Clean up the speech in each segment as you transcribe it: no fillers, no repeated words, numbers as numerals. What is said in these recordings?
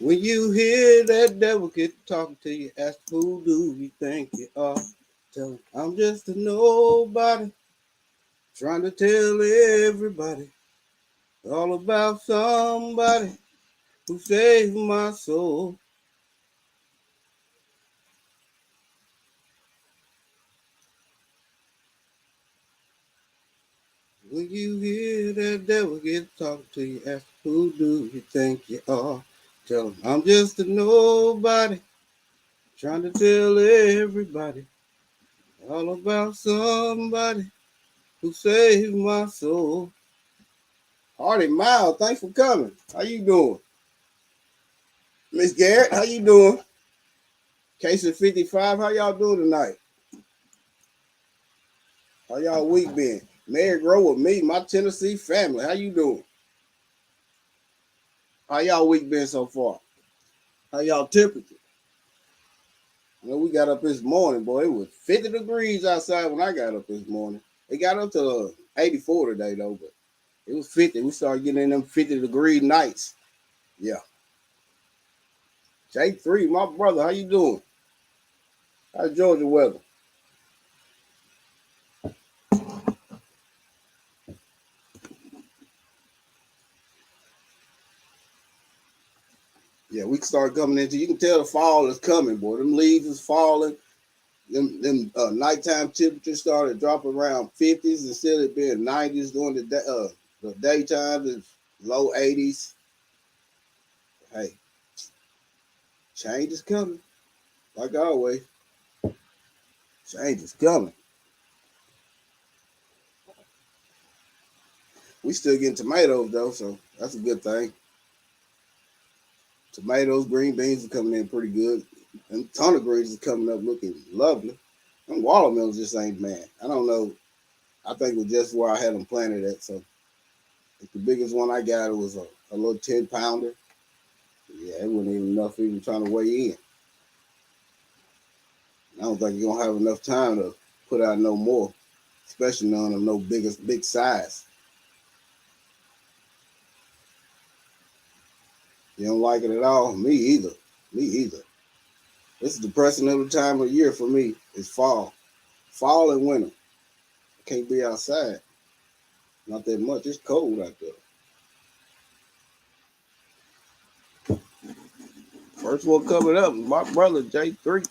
When you hear that devil get talking to you, ask who do you think you are? Tell him I'm just a nobody, trying to tell everybody all about somebody who saved my soul. When you hear that devil get talking to you, ask who do you think you are? Tell him I'm just a nobody, trying to tell everybody all about somebody who saved my soul. Hardy Miles, thanks for coming. How you doing? Miss Garrett, how you doing? Case of 55, how y'all doing tonight? How y'all week been? Mary Grow with me, my Tennessee family. How you doing? How y'all week been so far? How y'all temperature? We got up this morning, boy. It was 50 degrees outside when I got up this morning. It got up to 84 today, though, but it was 50. We started getting in them 50-degree nights. Yeah. J3, my brother, how you doing? How's Georgia weather? Yeah, we can start coming into. You can tell the fall is coming, boy. Them leaves is falling. Them nighttime temperatures started dropping around 50s instead of being 90s during the daytime. It's low 80s. Hey, change is coming. Like always, change is coming. We still getting tomatoes though, so that's a good thing. Tomatoes, green beans are coming in pretty good. And a ton of greens is coming up looking lovely. And watermelons just ain't man. I don't know. I think it was just where I had them planted at. So the biggest one I got was a little 10-pounder. Yeah, it wasn't even enough even trying to weigh in. I don't think you're gonna have enough time to put out no more, especially none of no big size. You don't like it at all? Me either. Me either. This is the depressing of the time of year for me. It's fall. Fall and winter. I can't be outside. Not that much. It's cold out there. First one coming up, my brother J3. What's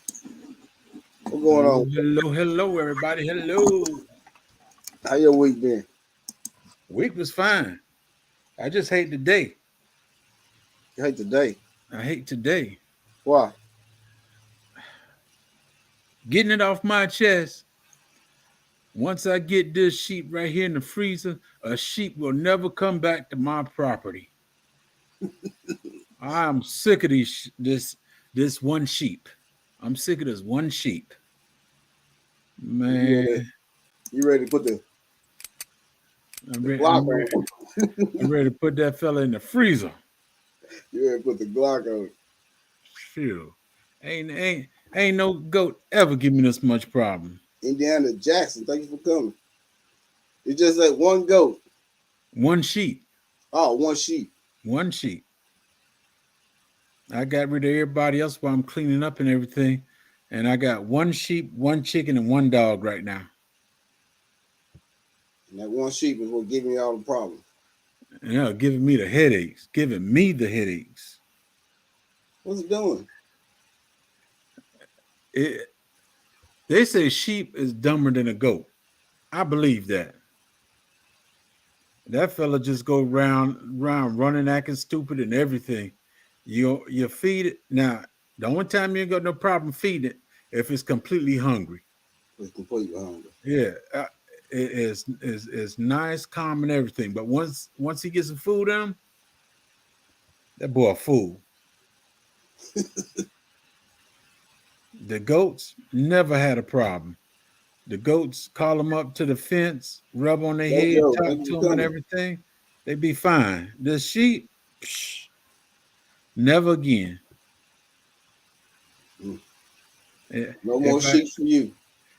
going Hello, on? hello, hello, everybody. Hello. How your week been? Week was fine. I just hate today. Hey, today. I hate today. Why? Getting it off my chest. Once I get this sheep right here in the freezer, a sheep will never come back to my property. I'm sick of this one sheep. I'm sick of this one sheep. You ready? Man, You ready to put I'm the ready. Glock I'm on? ready. I'm ready to put that fella in the freezer. You ready to put the Glock on? Phew. Ain't no goat ever give me this much problem. Indiana Jackson, thank you for coming. You just like one goat. One sheep. Oh, one sheep. One sheep. I got rid of everybody else while I'm cleaning up and everything. And I got one sheep, one chicken, and one dog right now. And that one sheep is what giving me all the problems. And they're giving me the headaches. Giving me the headaches. What's it doing? It, they say sheep is dumber than a goat. I believe that. That fella just go round running, acting stupid and everything. You feed it. Now, the only time you ain't got no problem feeding it if it's completely hungry. It's completely hungry. Yeah, it is nice, calm, and everything. But once he gets some food in him, that boy a fool. The goats never had a problem. The goats call them up to the fence, rub on their head, Jojo, talk thank you to for them, and coming. everything. They be fine. The sheep, psh, never again. Mm. Eh, No more If I sheep for you.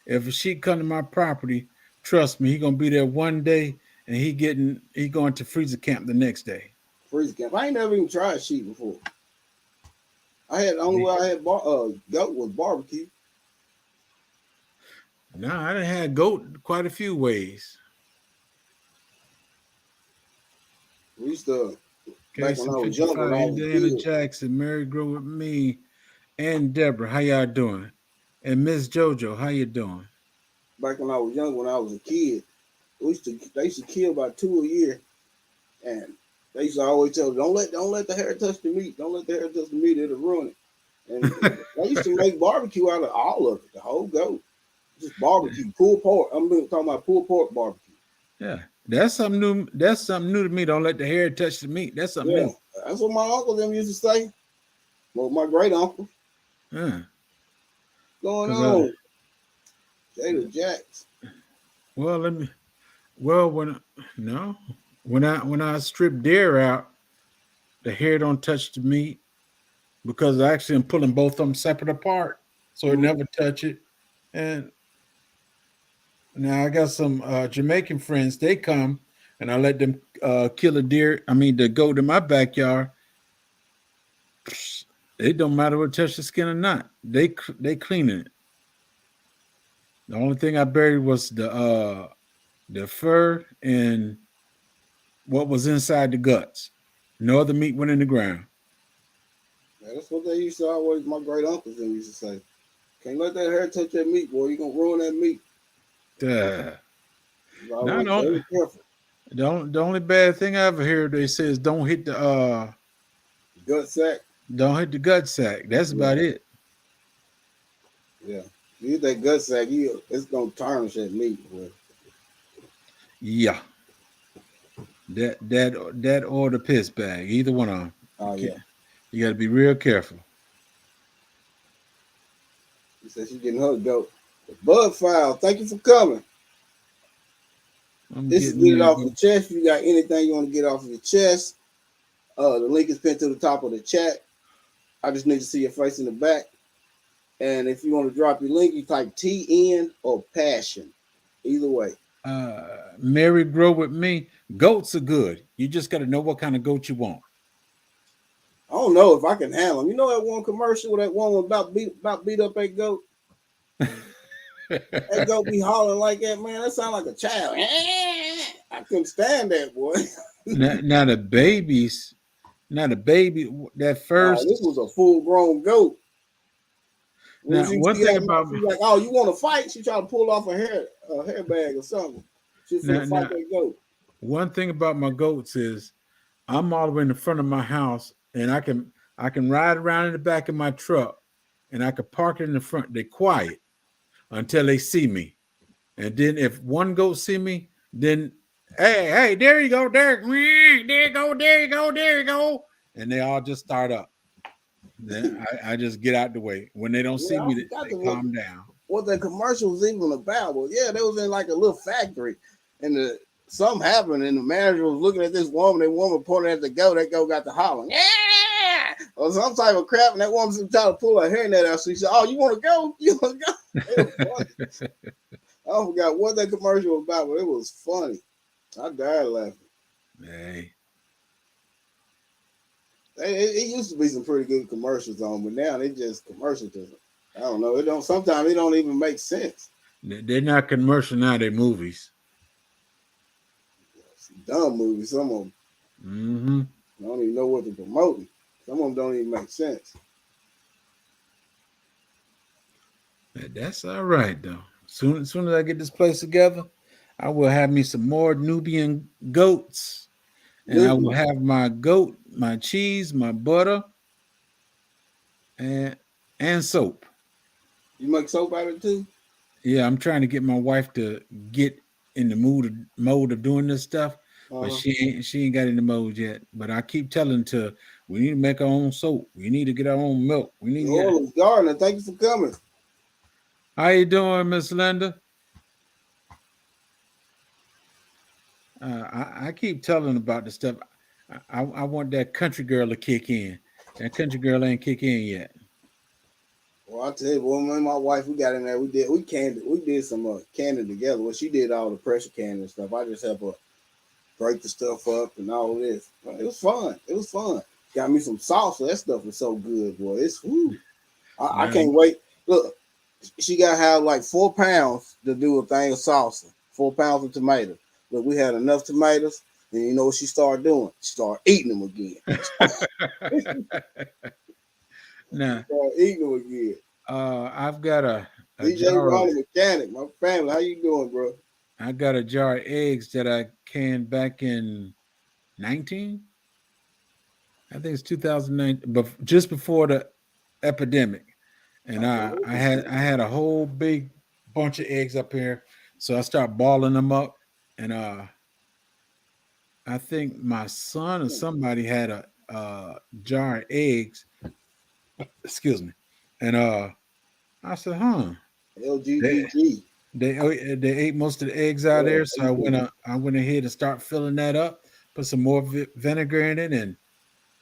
if a sheep come to my property, trust me, he gonna be there one day, and he going to freezer camp the next day. Freeze camp. I ain't never even tried sheep before. I had the only way I had goat was barbecue. No, I done had goat quite a few ways. We used to back when Casey I was younger, when 55, I was a Indiana kid. Jackson, Mary Grow with me, and Deborah. How y'all doing? And Miss JoJo, how you doing? Back when I was young, when I was a kid, they used to kill about 2 a year, and they used to always tell, don't let the hair touch the meat, don't let the hair touch the meat, it'll ruin it. And they used to make barbecue out of all of it, the whole goat, just barbecue, pulled pork. I'm talking about pulled pork barbecue. Yeah, that's something new. That's something new to me. Don't let the hair touch the meat. That's something Yeah, new. that's what my uncle them used to say. Well, my great uncle. Yeah, Going because on, Jada Jacks. well, let me. Well, when no, when I strip deer out, the hair don't touch the meat because I actually am pulling both of them separate apart, so it never touch it. And now I got some Jamaican friends. They come and I let them kill a deer. I mean, the goat in my backyard. It don't matter what touch the skin or not. They cleaning it. The only thing I buried was the fur and what was inside the guts. No other meat went in the ground. Yeah, that's what they used to always. My great uncles them used to say. Can't let that hair touch that meat, boy. You gonna ruin that meat. Uh, not Always on, very careful. the only bad thing I ever heard they say is Gut sack. don't hit the gut sack. That's Yeah, about it. yeah. You hit that gut sack, it's gonna tarnish that meat, boy. Yeah. That or the piss bag. Either one of them. Oh yeah. You gotta be real careful. He said she's getting her goat. Bud File, thank you for coming. I'm This is getting get it me a off go. your chest. If you got anything you want to get off of your chest, the link is pinned to the top of the chat. I just need to see your face in the back. And if you want to drop your link, you type TN or passion. Either way. Mary grow with me. Goats are good. You just gotta know what kind of goat you want. I don't know if I can handle them. You know that one commercial where that one was about beat up that goat? That goat be hollering like that, man. That sound like a child. I couldn't stand that, boy. now the babies, now the baby that No, this first. was a full grown goat. When Now she one see thing that, about she like, "Oh, you want to fight?" She try to pull off a hair bag or something. She's finna fight now that goat. one thing about my goats is I'm all the way in the front of my house, and I can ride around in the back of my truck, and I can park it in the front. They're quiet until they see me, and then if one goat see me, then hey, there you go, there you go, there you go, there you go, and they all just start up. Then I just get out the way. When they don't see Yeah, I me, forgot they calm down. what the commercial was even about. Well, yeah, they was in like a little factory, and something happened, and the manager was looking at this woman. That woman pointed at the goat. That goat got the hollering, yeah, or some type of crap. And that woman tried to pull her hairnet out. So she said, "Oh, you want to go? You want to go?" It was funny. I forgot what that commercial was about, but it was funny. I died laughing. Hey, It used to be some pretty good commercials on, but now they just commercials. I don't know. It don't. Sometimes it don't even make sense. they're not commercial now. They're movies. Some dumb movies. Some of them Mm-hmm. I don't even know what they're promoting. Some of them don't even make sense. That's all right though. Soon as I get this place together, I will have me some more Nubian goats, and I will Nubian. have my goat, my cheese, my butter, and soap. You make soap out of it too? Yeah, I'm trying to get my wife to get in the mode of doing this stuff, but Uh-huh. she ain't got in the mode yet. But I keep telling her we need to make our own soap. We need to get our own milk. We need New to get. Orleans Gardener, thank you for coming. How you doing, Miss Linda? I keep telling about the stuff. I want that country girl to kick in. That country girl ain't kick in yet. Well, I tell you, well, me and my wife, we got in there. We did some canning together. Well, she did all the pressure canning and stuff. I just helped her break the stuff up and all this. It was fun. It was fun. Got me some salsa. That stuff is so good, boy. It's woo. I Now, can't wait. Look, she got to have like 4 pounds to do a thing of salsa. 4 pounds of tomatoes. But we had enough tomatoes, and you know what she started doing? She started eating them again. now, Started eating them again. I've got a DJ jar of Ronnie Mechanic, my family. How you doing, bro? I got a jar of eggs that I canned back in 19. I think it's 2009, but just before the epidemic. And I had a whole big bunch of eggs up here, so I start balling them up, and I think my son or somebody had a jar of eggs. Excuse me, and I said, huh. They, LGGG. they ate most of the eggs out Yeah, there, so I went ahead and start filling that up, put some more vinegar in it, and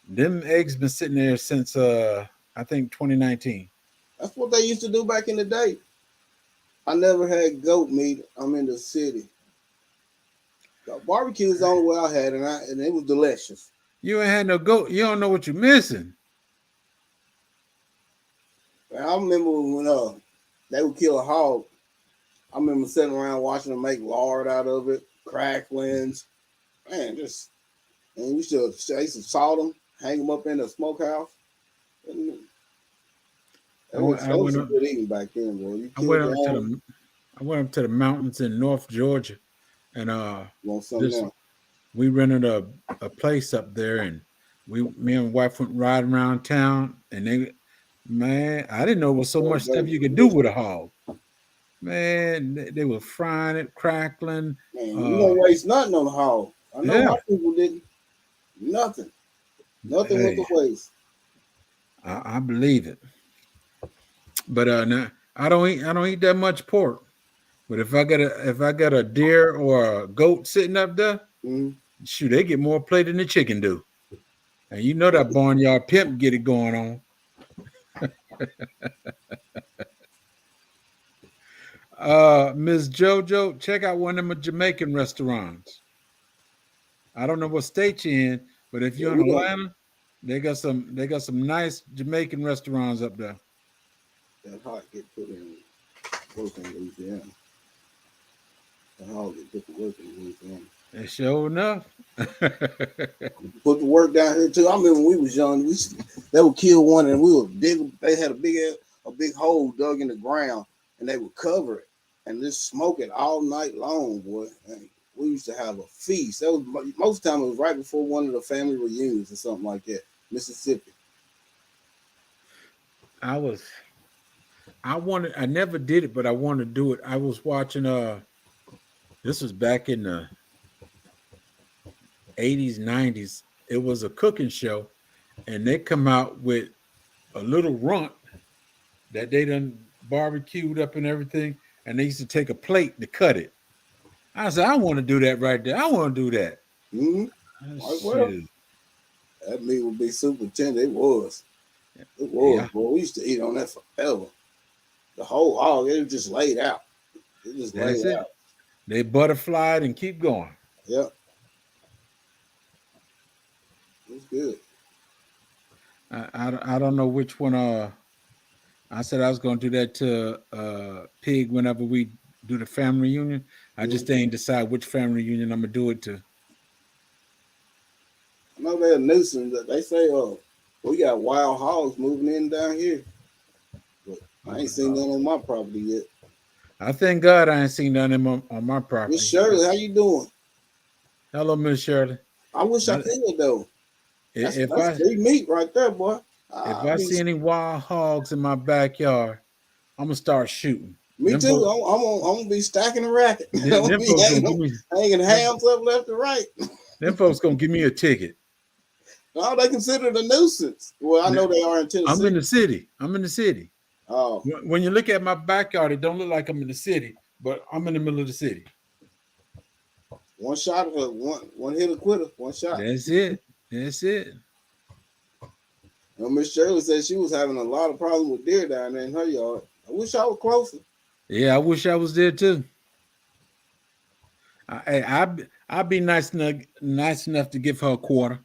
them eggs been sitting there since I think 2019. that's what they used to do back in the day. I never had goat meat. I'm in the city. Barbecue is the only way I had, and it was delicious. You ain't had no goat. You don't know what you're missing. And I remember when they would kill a hog. I remember sitting around watching them make lard out of it, cracklings, man, just and we used to salt them, hang them up in the smokehouse. And I that went, was I went some up. good eating back then, boy. You I killed went your up to own, the. I went up to the mountains in North Georgia, and want something this else. we rented a place up there, and me and my wife went riding around town, and man, I didn't know there was so Oh, much stuff baby, you could do with a hog. Man, they were frying it, crackling. man, you don't waste nothing on the hog. I know Yeah, my people didn't. Nothing. Nothing went hey, to waste. I believe it. But now I don't eat that much pork. But if I got a deer or a goat sitting up there, Mm-hmm. shoot, they get more play than the chicken do. And you know that barnyard pimp get it going on. Miss Jojo, check out one of them Jamaican restaurants. I don't know what state you're in, but if Yeah, you're in we don't. Atlanta, they got some nice Jamaican restaurants up there. That hog get put in work in Louisiana. The hog get put to work in Louisiana. And sure enough. Put the work down here too. I remember when we was young, they would kill one and we would dig. They had a big hole dug in the ground, and they would cover it and just smoke it all night long, boy. And we used to have a feast. That was most of the time it was right before one of the family reunions or something like that. Mississippi. I never did it, but I wanted to do it. I was watching this was back in the 80s, 90s. It was a cooking show, and they come out with a little runt that they done barbecued up and everything, and they used to take a plate to cut it. I said, I want to do that right there. I want to do that. Mm-hmm. Like, well, Shoot. that meat would be super tender. It was. It was, Yeah, boy. We used to eat on that forever. The whole hog, it was just laid out. It just that's laid it. out. They butterflied and keep going. Yep. It's good. I don't know which one. I said I was going to do that to Pig whenever we do the family reunion. I Mm-hmm. just ain't decide which family reunion I'm gonna do it to. I know they're a nuisance. That they say, we got wild hogs moving in down here, but I ain't seen none on my property yet. I thank God I ain't seen none of them on my Miss property. Shirley, how you doing? Hello, Miss Shirley. I wish I I- could though. If That's I free meat right there, boy. if I I be, see any wild hogs in my backyard, I'm gonna start shooting. me Them too. folks, I'm gonna be stacking the racket. I'm gonna them be folks gonna give me hanging them, hams up left and right. them folks gonna give me a ticket. No, they consider it a nuisance. Well, I know they are in I'm in Tennessee. the city. I'm in the city. Oh, When you look at my backyard, it don't look like I'm in the city, but I'm in the middle of the city. one shot, one hit a quitter, one shot. That's it. That's it. Miss Shirley said she was having a lot of problems with deer down there in her yard. I wish I was closer. Yeah, I wish I was there too. I'd be nice enough to give her a quarter.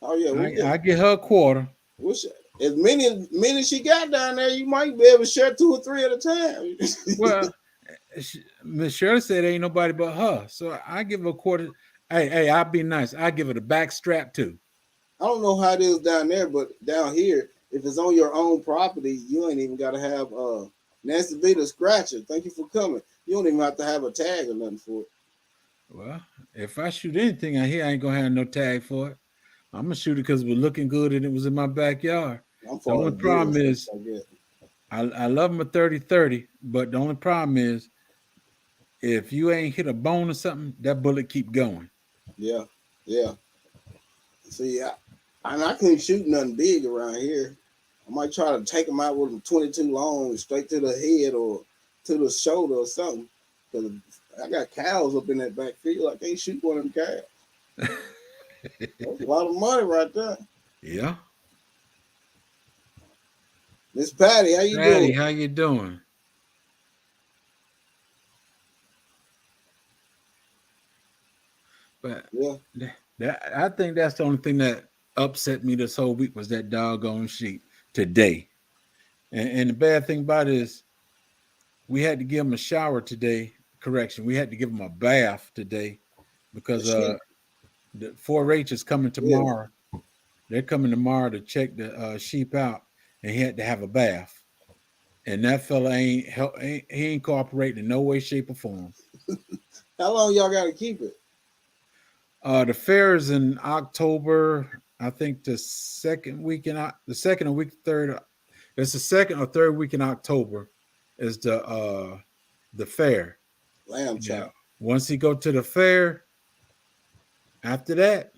Oh yeah, we I get her a quarter. wish as many she got down there, you might be able to share 2 or 3 at a time. Well, Miss Shirley said ain't nobody but her, so I give her a quarter. Hey, I'll be nice. I give her the back strap too. I don't know how it is down there, but down here, if it's on your own property, you ain't even got to have Nancy Vita scratcher. Thank you for coming. You don't even have to have a tag or nothing for it. Well, if I shoot anything out here, I ain't gonna have no tag for it. I'm gonna shoot it because it was looking good and it was in my backyard. I'm The for only the problem deals, is I guess. I love my 30-30, but the only problem is if you ain't hit a bone or something, that bullet keep going. Yeah, yeah. See, I couldn't shoot nothing big around here. I might try to take them out with them 22 long, straight to the head or to the shoulder or something. Because I got cows up in that backfield. I can't shoot one of them cows. That's a lot of money right there. Yeah. Miss Patty, how you Patty, doing? how you doing? But Yeah. that I think that's the only thing that upset me this whole week was that doggone sheep today. And the bad thing about it is we had to give him a shower today. Correction, we had to give him a bath today The because sheep. the 4-H is coming Yeah. tomorrow. They're coming tomorrow to check the sheep out, and he had to have a bath. And that fella he ain't cooperating in no way, shape, or form. How long y'all got to keep it? The fair is in October. I think the second or week third. It's the second or third week in October is the fair. Lamb Yeah. chop. Once he go to the fair, after that,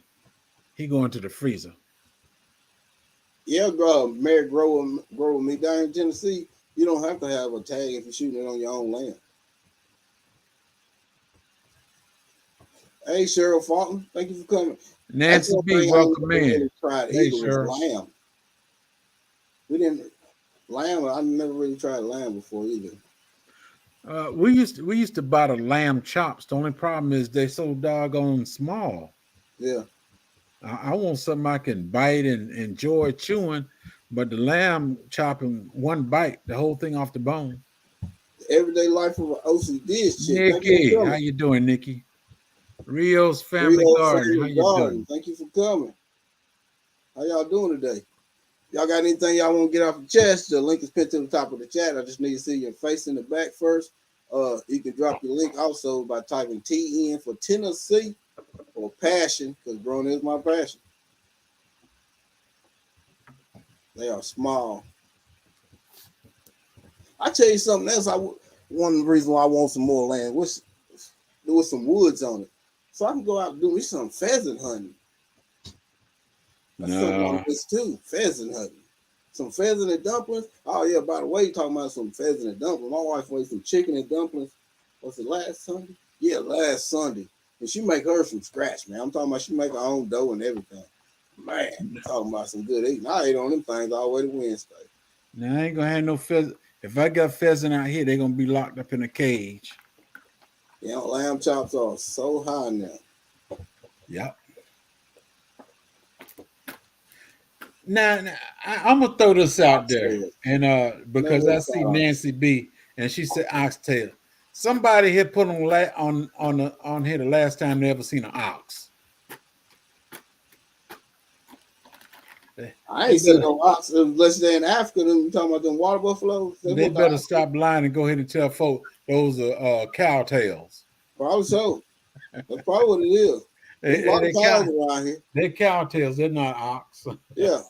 he going to the freezer. Yeah, Mary grow with me down in Tennessee. You don't have to have a tag if you're shooting it on your own land. Hey, Cheryl Fulton, thank you for coming. That's Nancy one B, thing I welcome never in. really tried Hey, either was Cheryl. lamb. We didn't lamb. I never really tried lamb before either. We used to buy the lamb chops. The only problem is they so doggone small. Yeah, I want something I can bite and enjoy chewing, but the lamb chopping one bite, the whole thing off the bone. the everyday life of an OCD chick. Thank you Nikki, for how coming. you doing, Nikki? Rio's Family Rio Garden, how Family you Garden. doing? Thank you for coming. How y'all doing today? Y'all got anything y'all want to get off the chest? The link is pinned to the top of the chat. I just need to see your face in the back first. You can drop your link also by typing TN for Tennessee or passion, because growing is my passion. They are small. I tell you something else. One reason why I want some more land was there was some woods on it, so I can go out and do me some pheasant hunting. That's something I No, miss too. Pheasant hunting. Some pheasant and dumplings. Oh yeah, by the way, you talking about some pheasant and dumplings. My wife made some chicken and dumplings. Was it last Sunday? Yeah, last Sunday. And she make hers from scratch, man. I'm talking about she make her own dough and everything. Man, talking about some good eating. I ate on them things all the way to Wednesday. now I ain't gonna have no pheasant. If I got pheasant out here, they're gonna be locked up in a cage. You know, lamb chops are so high now. Yep. Now, I'm gonna throw this out there, Oxtails. and Never because I really see thought Nancy B, and she said oxtail. Somebody here put on here the last time they ever seen an ox. I They ain't seen better no ox unless they're in Africa. Them talking about them water buffaloes. They they want the better ox. stop lying and go ahead and tell folks those are cow tails. Probably so. That's probably what it is. There's a lot of They cows around here. they're cow tails. They're not ox. Yeah.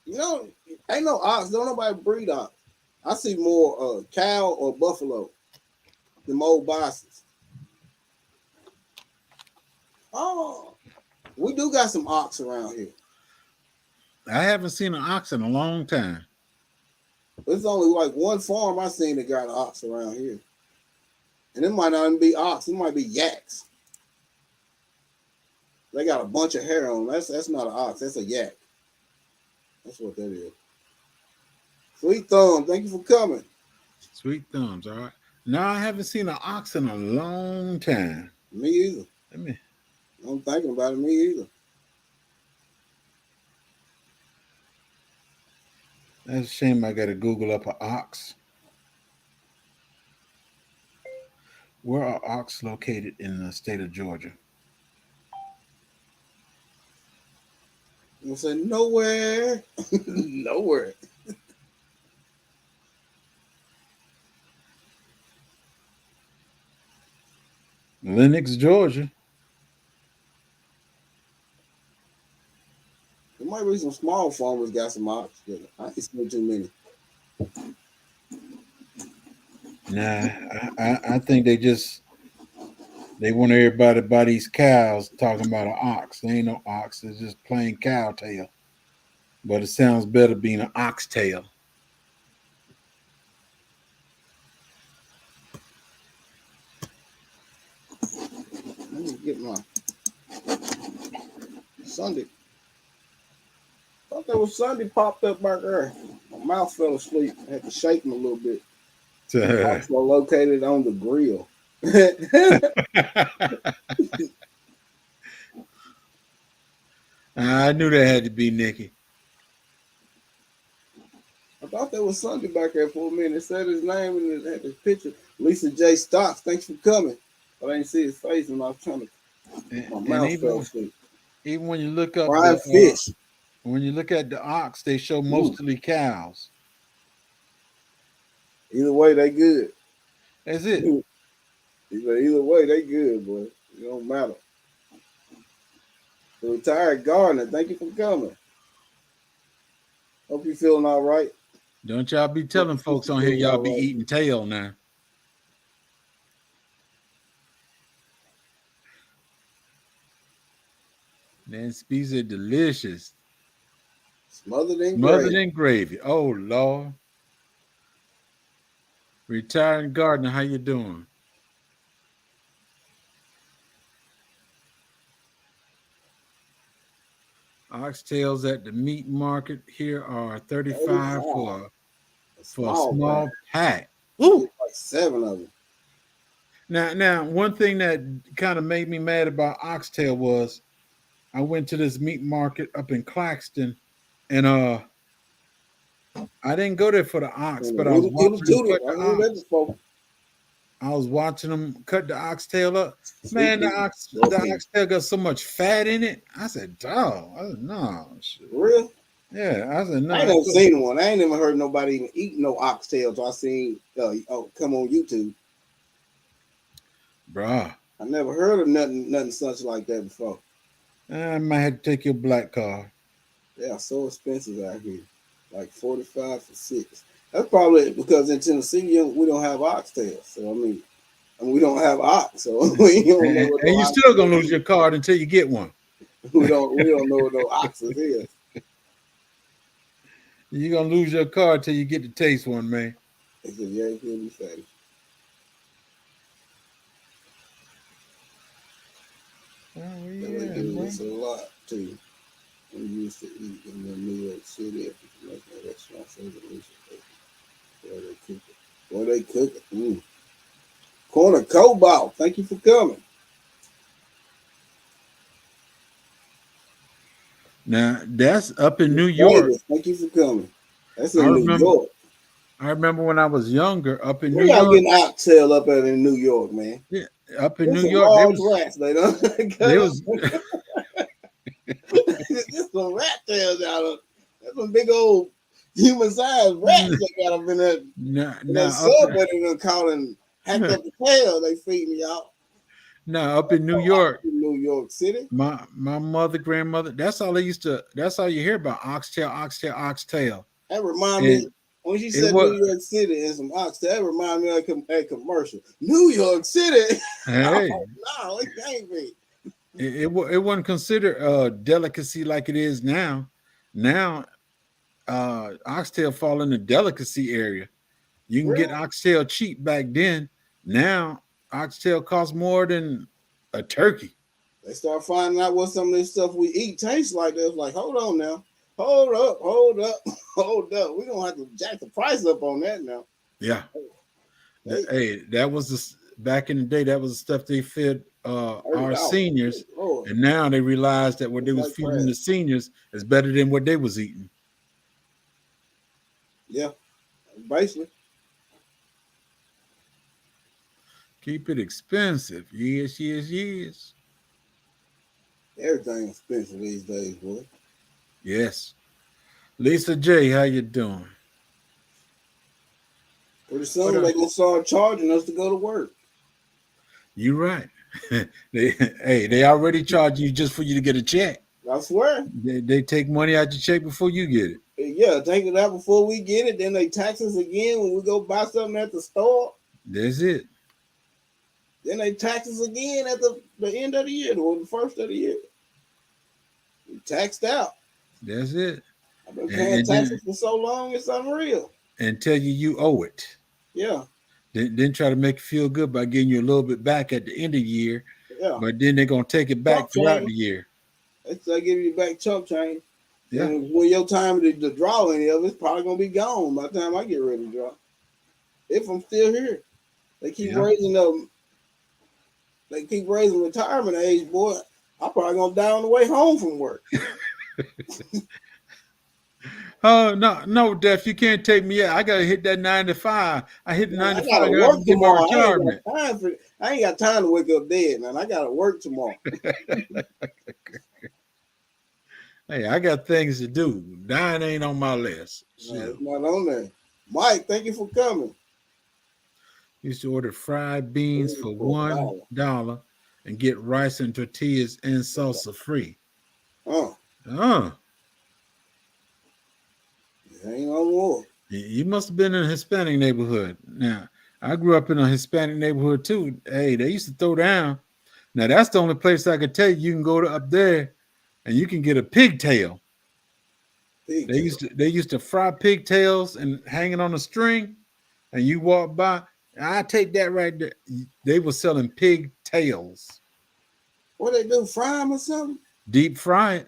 You know, ain't no ox. Don't nobody breed ox. I see more cow or buffalo than old bosses. Oh, we do got some ox around here. I haven't seen an ox in a long time. There's only like one farm I seen that got an ox around here. And it might not even be ox, it might be yaks. They got a bunch of hair on them. That's not an ox, that's a yak. That's what that is. Sweet Thumb, thank you for coming. Sweet thumbs, all right. No, I haven't seen an ox in a long time. Me either. Let me I'm thinking about it, me either. That's a shame I gotta Google up an ox. Where are ox located in the state of Georgia? I'm gonna say nowhere. Nowhere. Lenox, Georgia. There might be some small farmers got some ox. I ain't seen too many. Nah, I think they want everybody to buy these cows talking about an ox. There ain't no ox, it's just plain cow tail. But it sounds better being an oxtail. Let me get my Sunday. Thought there was Sunday popped up back there. My mouth fell asleep. I had to shake him a little bit. Also located on the grill. I knew that had to be Nikki. I thought there was Sunday back there for a minute. It said his name and it had his picture. Lisa J. Stocks, thanks for coming. But I didn't see his face when I was trying to. My mouth fell asleep. Even when you look up Brian Fish. When you look at the ox, they show mostly cows. Either way, they good. That's it. Either way, they good, boy. It don't matter. The retired gardener, thank you for coming. Hope you feeling all right. Don't y'all be telling folks on here y'all be eating tail now. Then these are delicious. Smothered in gravy. Oh Lord. Retired gardener, how you doing? Oxtails at the meat market here are 35 for a small pack. Ooh, like 7 of them. Now, one thing that kind of made me mad about oxtail was I went to this meat market up in Claxton, and I didn't go there for the ox, but I was watching them cut the oxtail up. Man, the oxtail got so much fat in it. I said, dog. I said, no. Shit. Real? Yeah. I said, no. I ain't never seen one. I ain't never heard nobody even eat no oxtail. So I seen come on YouTube. Bruh. I never heard of nothing such like that before. I might have to take your black card. They are so expensive out here. Like 45 for 6. That's probably because in Tennessee we don't have oxtails. So I mean we don't have ox. So we don't know what and you're still gonna lose your card until you get one. we don't know what no oxes is. You're gonna lose your card till you get to taste one, man. He said, yeah, he'll be fatty. Oh, yeah, they do this a lot too. We used to eat in New York City at the restaurant, so delicious. Boy, they cook it. Boy, they cook it. Corner Cobalt, thank you for coming. Now that's up in New York. Thank you for coming. That's in New York. I remember when I was younger, up in New York. Y'all getting oxtail up in New York, man. Yeah, up in New York, they was just some rat tails out of. That's some big old human-sized rats they got up in there. That subway they're calling hacked up the tail. They feeding y'all. No, up in New York, New York City. My mother, grandmother. That's all they used to. That's all you hear about: oxtail. That remind me when she said New York City and some oxtail. That remind me of a commercial. New York City. Hey, no, it can't be. It wasn't considered a delicacy like it is now. Now, oxtail fall in the delicacy area. You can get oxtail cheap back then. Now, oxtail costs more than a turkey. They start finding out what some of this stuff we eat tastes like. They was like, hold on now. Hold up. We don't have to jack the price up on that now. Yeah. Hey, that was back in the day, that was the stuff they fed our seniors. And now they realized that what they was feeding the seniors is better than what they was eating. Yeah, basically. Keep it expensive. Yes, yes, yes. Everything expensive these days, boy. Yes. Lisa J, how you doing? Pretty What soon up? they gonna start charging us to go to work. You right. They already charge you just for you to get a check. I swear. They take money out your check before you get it. Yeah, take it out before we get it. Then they tax us again when we go buy something at the store. That's it. Then they tax us again at the end of the year or the first of the year. We taxed out. That's it. I've been And, paying and then taxes for so long, it's unreal. and tell you owe it. Yeah, Then try to make you feel good by getting you a little bit back at the end of the year, yeah. but then they're gonna take it Chump back throughout the change. year. They give you back chump change. Yeah. And when your time to draw any of it's probably gonna be gone by the time I get ready to draw. If I'm still here. They keep Yeah. raising them. They keep raising retirement age, boy. I'm probably gonna die on the way home from work. Oh no, Def, you can't take me out. I gotta hit that 9 to 5. I hit Man, 9 to I 5. I gotta gotta work get my tomorrow. retirement. I ain't got time to wake up dead, man. I gotta work tomorrow. Hey, I got things to do. Dying ain't on my list. No, Shit. it's not on there. Mike, thank you for coming. Used to order fried beans for For a $1 and get rice and tortillas and salsa free. Oh, Oh, ain't no more. you must have been in a Hispanic neighborhood. Now, I grew up in a Hispanic neighborhood too. Hey, they used to throw down. Now, that's the only place I could tell you can go to up there and you can get a pigtail. They used to fry pigtails and hang it on a string, and you walk by. I take that right there. They were selling pigtails, What they do? Fry them or something? deep fried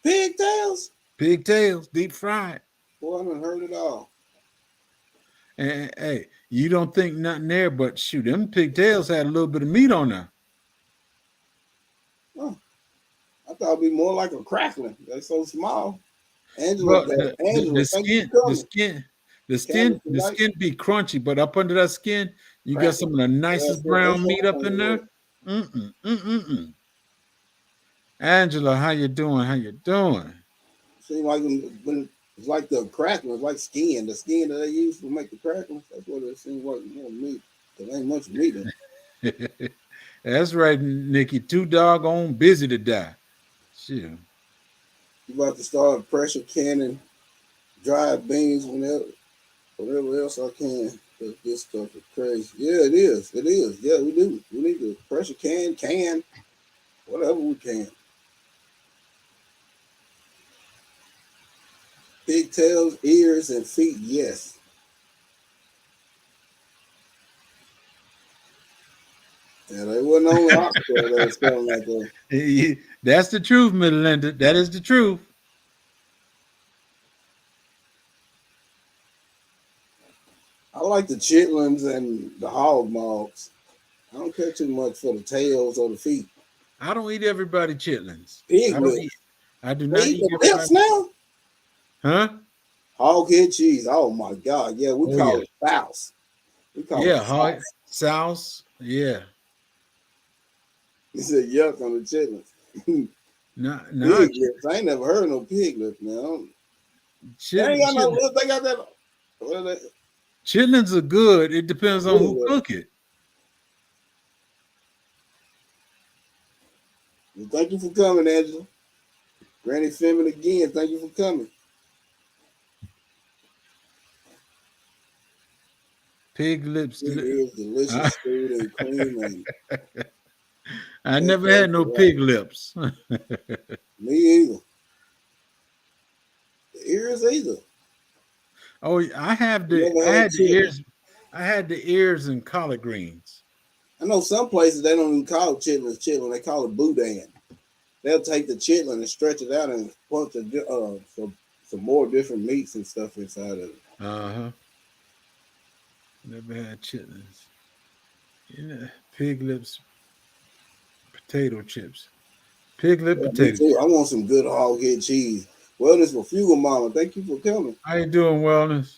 Pigtails? pigtails, deep fried. Boy, I haven't heard it all. And hey, you don't think nothing there, but shoot, them pigtails had a little bit of meat on there. Oh, I thought it'd be more like a crackling. They're so small. Angela, Well, the, the, Angela, the thank you skin, for the coming. skin, the Candace skin, the tonight, skin be crunchy, but up under that skin, you got crackling. some of the nicest brown meat up in there. It Angela, how you doing? How you doing? seems like when it's like the crackling, it's like skin. The skin that they use to make the crackling. That's what it seems like more meat. There ain't much meat in it. That's right, Nikki. Too doggone busy to die. Shit. You about to start pressure canning dried beans whatever else I can. This stuff is crazy. Yeah, it is. It is. Yeah, we do. We need to pressure can, whatever we can. Pigtails, ears, and feet, yes. Yeah, they wasn't on the hospital. They was feeling like that. That's the truth, Melinda. That is the truth. I like the chitlins and the hog maws. I don't care too much for the tails or the feet. I don't eat everybody chitlins. Pig I don't lips. eat. I do They not eat eat the lips everybody. now? Huh? Hog head cheese. Oh my God. Yeah, we Oh call yeah. it souse. We call Yeah, it hog souse. sauce. Yeah. He said yuck on the chitlins. No, Pig lips. I ain't never heard of no pig lips now. They ain't got no lips. They got that. What are they? chitlins are good. It depends on who Good. cook it. Well, thank you for coming, Angela. Granny Femin again. Thank you for coming. Pig lips. It is delicious food and cream and I never had no pig lips. me either. The ears either. Oh, I had the ears. I had the ears and collard greens. I know some places they don't even call it chitlin. They call it boudin. They'll take the chitlin and stretch it out and put some more different meats and stuff inside of it. Uh-huh. Never had chitlins. Pig lips, potato chips. Pig lip potato I want some good hog head cheese. Wellness for Fugal Mama. Thank you for coming. How you doing, Wellness?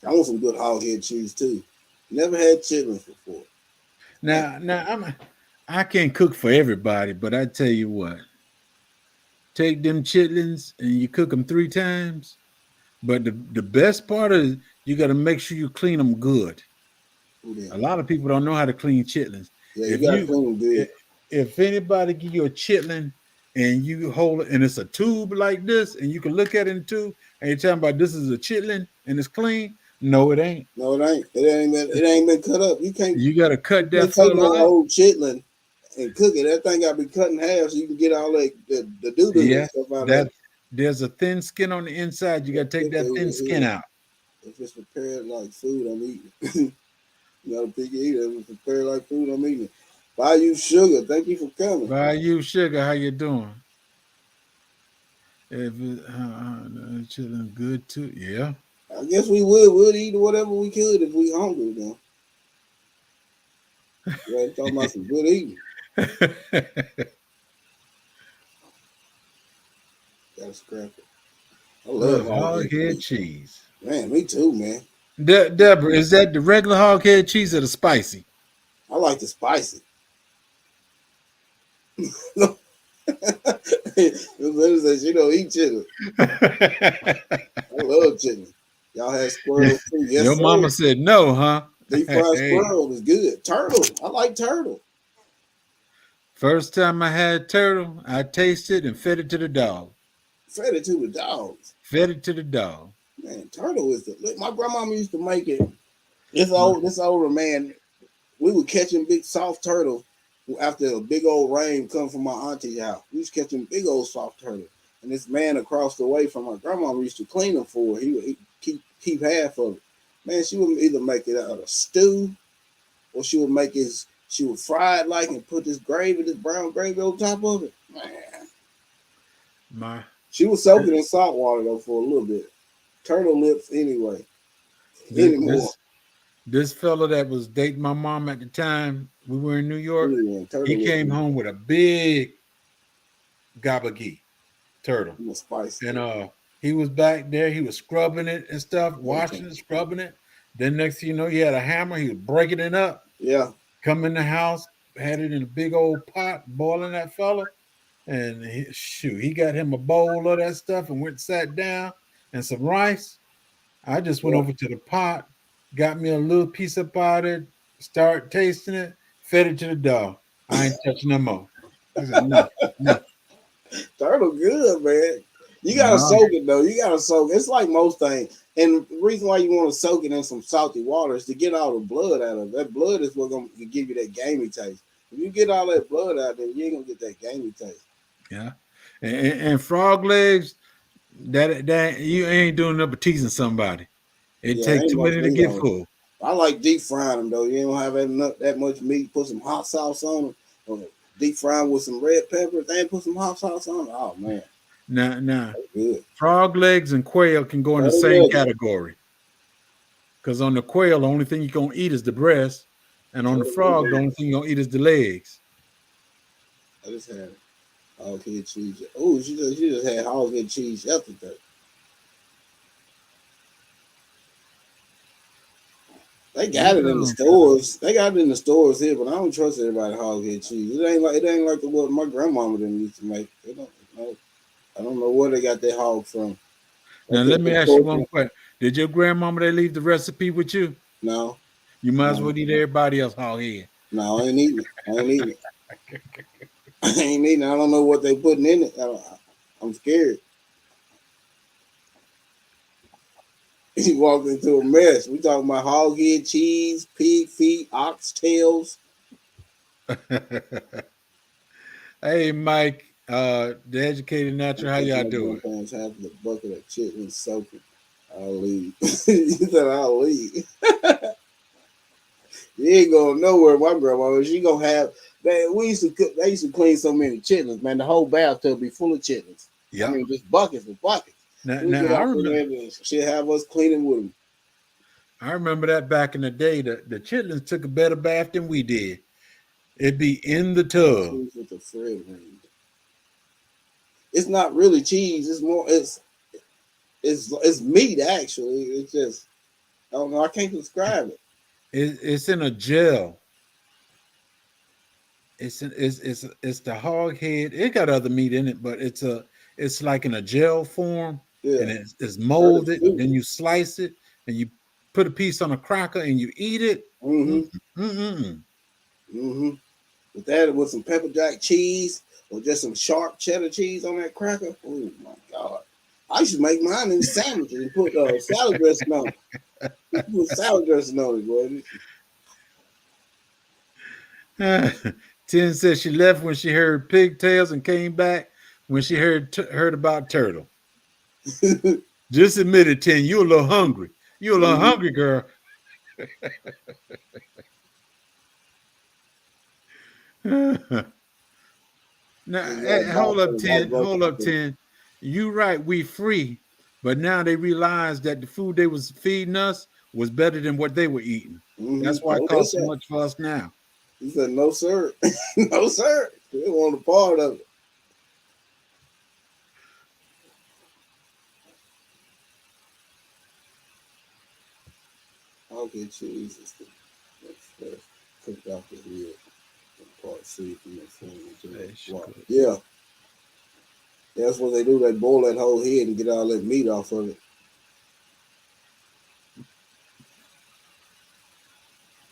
I want some good hog head cheese too. Never had chitlins before. Now I can't cook for everybody, but I tell you what, take them chitlins and you cook them 3 times. But the best part is you got to make sure you clean them good. A lot of people don't know how to clean chitlins. Yeah, you gotta clean them good. If anybody give you a chitlin and you hold it and it's a tube like this and you can look at it in tube and you're talking about this is a chitlin and it's clean, no, it ain't. No, it ain't. It ain't been cut up. You can't. You got to cut that take no up. old chitlin and cook it. That thing got to be cut in half so you can get all that the doo doo and stuff out of it. There's a thin skin on the inside. You got to take that thin skin out. If it's prepared like food, I'm eating. You got to pick it eater. If it's prepared like food, I'm eating. Bayou Sugar, thank you for coming. Bayou Sugar, how you doing? If chilling good too, yeah. I guess we would eat whatever we could if we hungry then. Yeah, talking about some good eating. That's crappy. I love hog head cheese. Man, me too, man. Deborah, is that the regular hog head cheese or the spicy? I like the spicy. No. She don't eat chicken. I love chicken. Y'all had squirrel too. Yes, your mama said no, huh? Deep fried squirrel is good. Turtle. I like turtle. First time I had turtle, I tasted and fed it to the dog. Fed it to the dogs. Fed it to the dog. Man, turtle is my grandmama used to make it. This older man, we were catching big soft turtles after a big old rain come from my auntie's house. We was catching big old soft turtles. And this man across the way from my grandmama used to clean them for her. He would keep half of it. Man, she would either make it out of stew or she would fry it like and put this brown gravy on top of it. Man. She was soaking in salt water though for a little bit. Turtle lips anyway. This fella that was dating my mom at the time, we were in New York. He came home with a big gabagee turtle. It was spicy. And he was back there. He was scrubbing it and stuff, washing it, scrubbing it. Then next thing you know, he had a hammer. He was breaking it up. Yeah. Come in the house, had it in a big old pot, boiling that fella. And he got him a bowl of that stuff and went and sat down and some rice. I just went over to the pot, got me a little piece up out of it, started tasting it, fed it to the dog. I ain't touching no more. I said, no. Turtle good, man. You gotta soak it though. You gotta soak it. It's like most things. And the reason why you want to soak it in some salty water is to get all the blood out of it. That blood is what's gonna give you that gamey taste. If you get all that blood out there, you ain't gonna get that gamey taste. Yeah. And frog legs, that you ain't doing nothing but teasing somebody. It takes too many to get full. I like deep frying them though. You don't have that much meat. Put some hot sauce on them, or deep fry them with some red peppers, and put some hot sauce on them. Oh man. Now, frog legs and quail can go in the same category. Because on the quail, the only thing you're gonna eat is the breast, and on the frog, the only thing you're gonna eat is the legs. I just had hog head cheese. Oh, she just had hog head cheese yesterday. They got it in the stores. They got it in the stores here, but I don't trust everybody hog head cheese. It ain't like what my grandmama didn't used to make. I don't know where they got that hog from. Now let me ask you one question. Did your grandmama leave the recipe with you? No. You might as well eat everybody else hog head. No, I ain't eating it. I ain't eating it. I don't know what they putting in it. I'm scared. He walked into a mess. We talking about hog head cheese, pig feet, ox tails. Hey, Mike, the Educated Natural, how y'all doing? Half the bucket of chitlins soaking. I'll leave. He said I'll leave. You ain't going nowhere. My grandma, she gonna have. They used to clean so many chitlins, man. The whole bathtub be full of chitlins. Yeah, I mean, just buckets and buckets. Now I remember she'd have us cleaning with them. I remember that back in the day. The chitlins took a better bath than we did. It'd be in the tub. With the Fred ring. it's not really cheese. It's more it's meat actually. It's just I don't know. I can't describe it. It's in a gel. It's the hog head. It got other meat in it, but it's like in a gel form, Yeah, and it's heard it's molded. good. Then you slice it, and you put a piece on a cracker, and you eat it. Mm, Mm-hmm. mm, mm. Mm-hmm. With that, with some pepper jack cheese or just some sharp cheddar cheese on that cracker. Oh my god! I used to make mine in sandwiches and put salad dressing on it. Put salad dressing on it, boy. Tin says she left when she heard pigtails and came back when she heard about turtle. Just admit it, Tin. You a little hungry. You a little Mhm. hungry, girl. Now, Just got a hey, hold up, mouthful of white 10. rice Hold out up, there. 10. You right, we free. But now they realize that the food they was feeding us was better than what they were eating. That's why it Oh, yes, costs so sir. much for us now. He said, "No, sir, no, sir. We don't want a part of it." Okay, Jesus. Let's cook out the rib and part C from the phone into the Fish water. cook. Yeah, that's what they do. They boil that whole head and get all that meat off of it.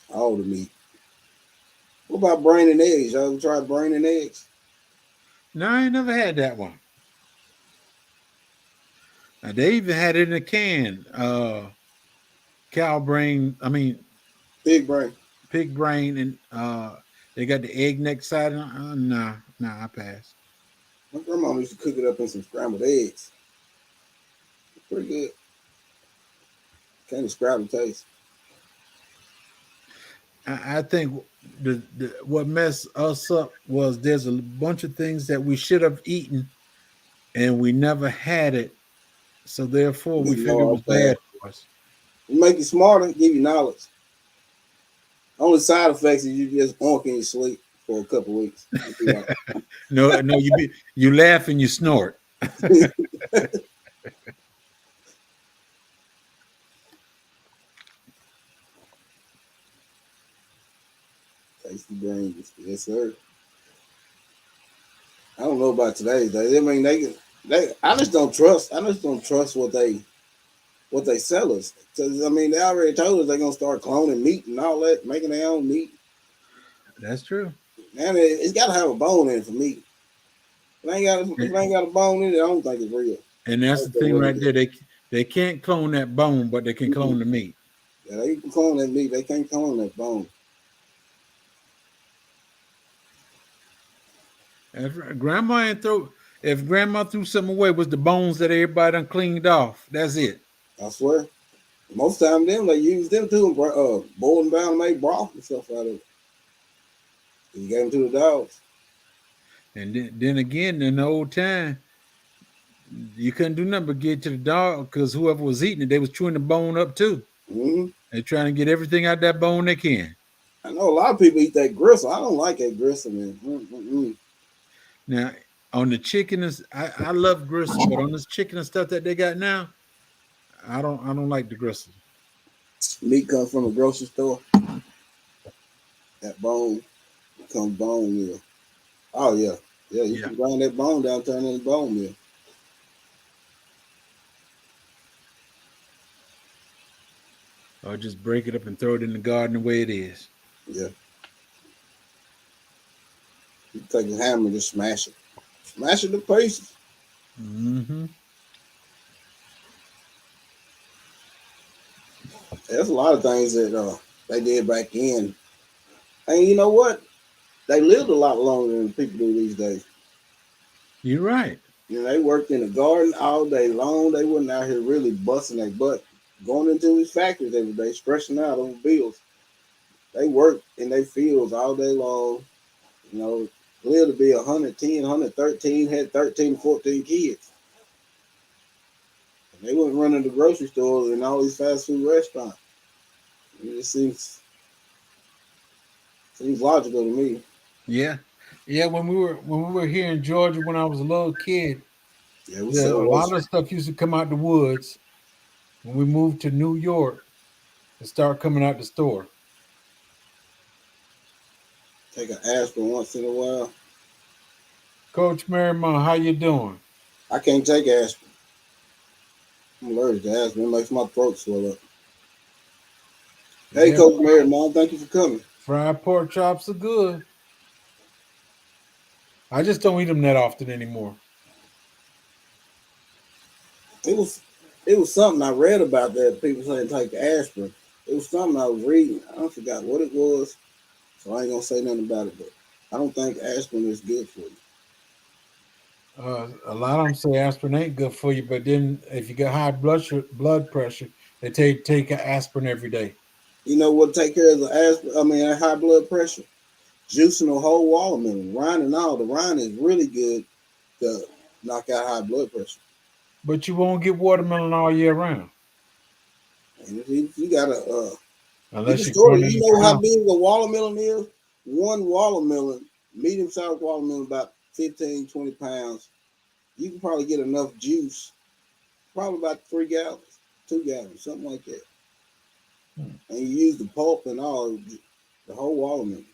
All the meat. What about brain and eggs? Y'all ever tried brain and eggs? No, I ain't never had that one. They even had it in a can. Cow brain, I mean Pig brain. pig brain, and they got the egg neck side. Nah, I pass. My grandma used to cook it up in some scrambled eggs. Pretty good. Can't describe the taste. I think the what messed us up was there's a bunch of things that we should have eaten and we never had it, so therefore we figured it No, was I'll pass. bad for us. It make you smarter, give you knowledge. Only side effects is you just honk in your sleep for a couple weeks. You'll be all No, you laugh and you snort. right. Tasty brains. Yes, sir. I don't know about today's day. I mean, they. I just don't trust. I just don't trust what they sell us. Because I mean, they already told us they're gonna start cloning meat and all that, making their own meat. That's true. And it's got to have a bone in it for meat. If it ain't got a bone in it, I don't think it's real. And I that's the don't care thing what it right is. there. They can't clone that bone, but they can Mhm. clone the meat. Yeah, they can clone that meat. They can't clone that bone. Grandma ain't throw. If grandma threw something away, it was the bones that everybody done cleaned off. That's it. I swear. Most time them they use them too, boil them down and make broth and stuff out of it. You gave them to the dogs. And then again, in the old time, you couldn't do nothing but get to the dog because whoever was eating it, they was chewing the bone up too. Hmm. They're trying to get everything out that bone they can. I know a lot of people eat that gristle. I don't like that gristle, man. Mm-mm. Now, on the chicken, I love gristle, but on this chicken and stuff that they got now, I don't like the gristle. Meat comes from a grocery store. That bone becomes bone meal. Oh yeah, yeah. You Yeah. can grind that bone down, turn it into bone meal. Or just break it up and throw it in the garden the way it is. Yeah. You take a hammer and just smash it to pieces. Mm-hmm. There's a lot of things that they did back then, and you know what? They lived a lot longer than people do these days. You're right. You know, they worked in the garden all day long. They wasn't out here really busting their butt, going into these factories every day, stressing out over bills. They worked in their fields all day long. You know, lived to be 110, 113, had 13, 14 kids. And they wasn't running the grocery stores and all these fast food restaurants. It just seems logical to me. Yeah. Yeah, when we were here in Georgia when I was a little kid, Yeah, we a sell lot those. of stuff used to come out the woods. When we moved to New York, it started coming out the store. Take an aspirin once in a while. Coach Merrimont, how you doing? I can't take aspirin. I'm allergic to aspirin. It makes my throat swell up. Hey, Yeah, Coach Mary, Mom, thank you for coming. fried pork chops are good. I just don't eat them that often anymore. It was it was something I read about that people saying take aspirin. It was something I was reading. I forgot what it was, so I ain't gonna say nothing about it. But I don't think aspirin is good for you. A lot of them say aspirin ain't good for you, but then if you got high blood pressure, they take an aspirin every day. You know what take care of the aspirin? I mean, high blood pressure. Juicing a whole watermelon, rind and all. The rind is really good to knock out high blood pressure. But you won't get watermelon all year round And if you got you can unless you're store it. growing it You in know your how house. big a watermelon is? One watermelon, medium sized watermelon, about 15, 20 pounds. You can probably get enough juice, probably about 3 gallons, 2 gallons, something like that. Hmm. And you use the pulp and all, the whole watermelon.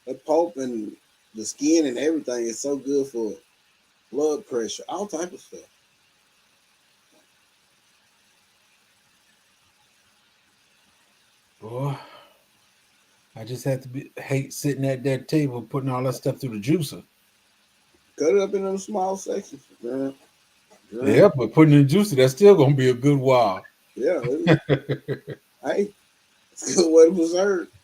That pulp and the skin and everything is so good for blood pressure, all type of stuff. Boy, I just have to hate sitting at that table putting all that stuff through the juicer. Cut it up into small sections. Drink, Yeah, drink. but putting in the juicer, that's still gonna be a good while. Yeah, hey, it's a good way to preserve. Yeah,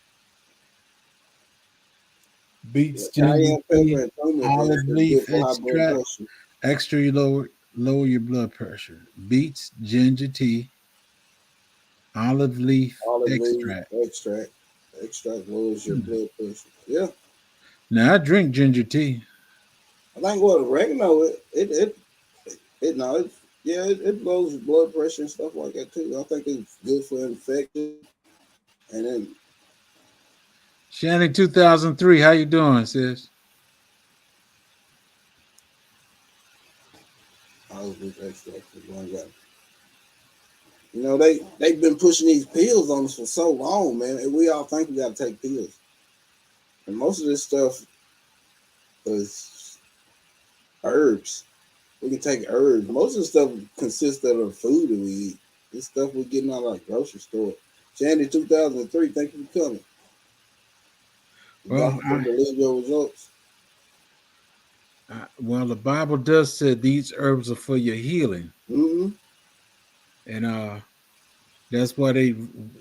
Beets, ginger cayenne pepper tea, and turmeric olive is good leaf for high blood extract, pressure. extra you lower your blood pressure. Beets, ginger tea, olive leaf Olive leaf extract. extract. Extract lowers your Hmm. blood pressure. Yeah, Now I drink ginger tea. I think what oregano it no it yeah it lowers blood pressure and stuff like that too. I think it's good for infection and then Shanny 2003, how you doing, sis? olive leaf extract is one guy. You know they've been pushing these pills on us for so long, man, and we all think we got to take pills, and most of this stuff is herbs. We can take herbs. Most of the stuff consists of the food that we eat. This stuff we're getting out of the grocery store. Shandy 2003, thank you for coming. The Well, doctor can believe your results. well, the Bible does say these herbs are for your healing, Mm-hmm. and that's why they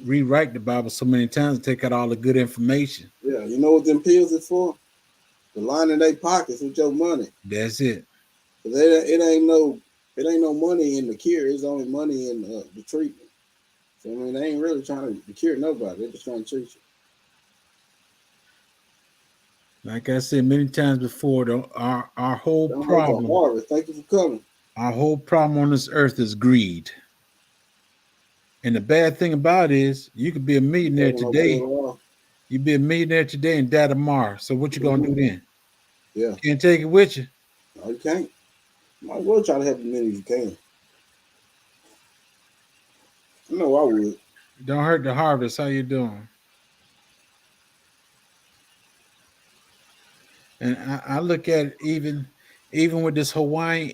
rewrite the Bible so many times to take out all the good information. Yeah, you know what them pills is for? To line in their pockets with your money. That's it. Cause it ain't no money in the cure. It's only money in the treatment. So I mean, they ain't really trying to cure nobody. They're just trying to treat you. Like I said many times before, our whole Don't hurt the problem, harvest. Thank you for coming. our whole problem on this earth is greed. And the bad thing about it is you could be a You millionaire taking no today. pill at all? You be a millionaire today and die tomorrow. So what you gonna do Mm-hmm. then? Yeah. Can't take it with you. No, you can't. Might as well try to help as many as you can. I know I would. Don't hurt the harvest. How you doing? And I look at it even with this Hawaii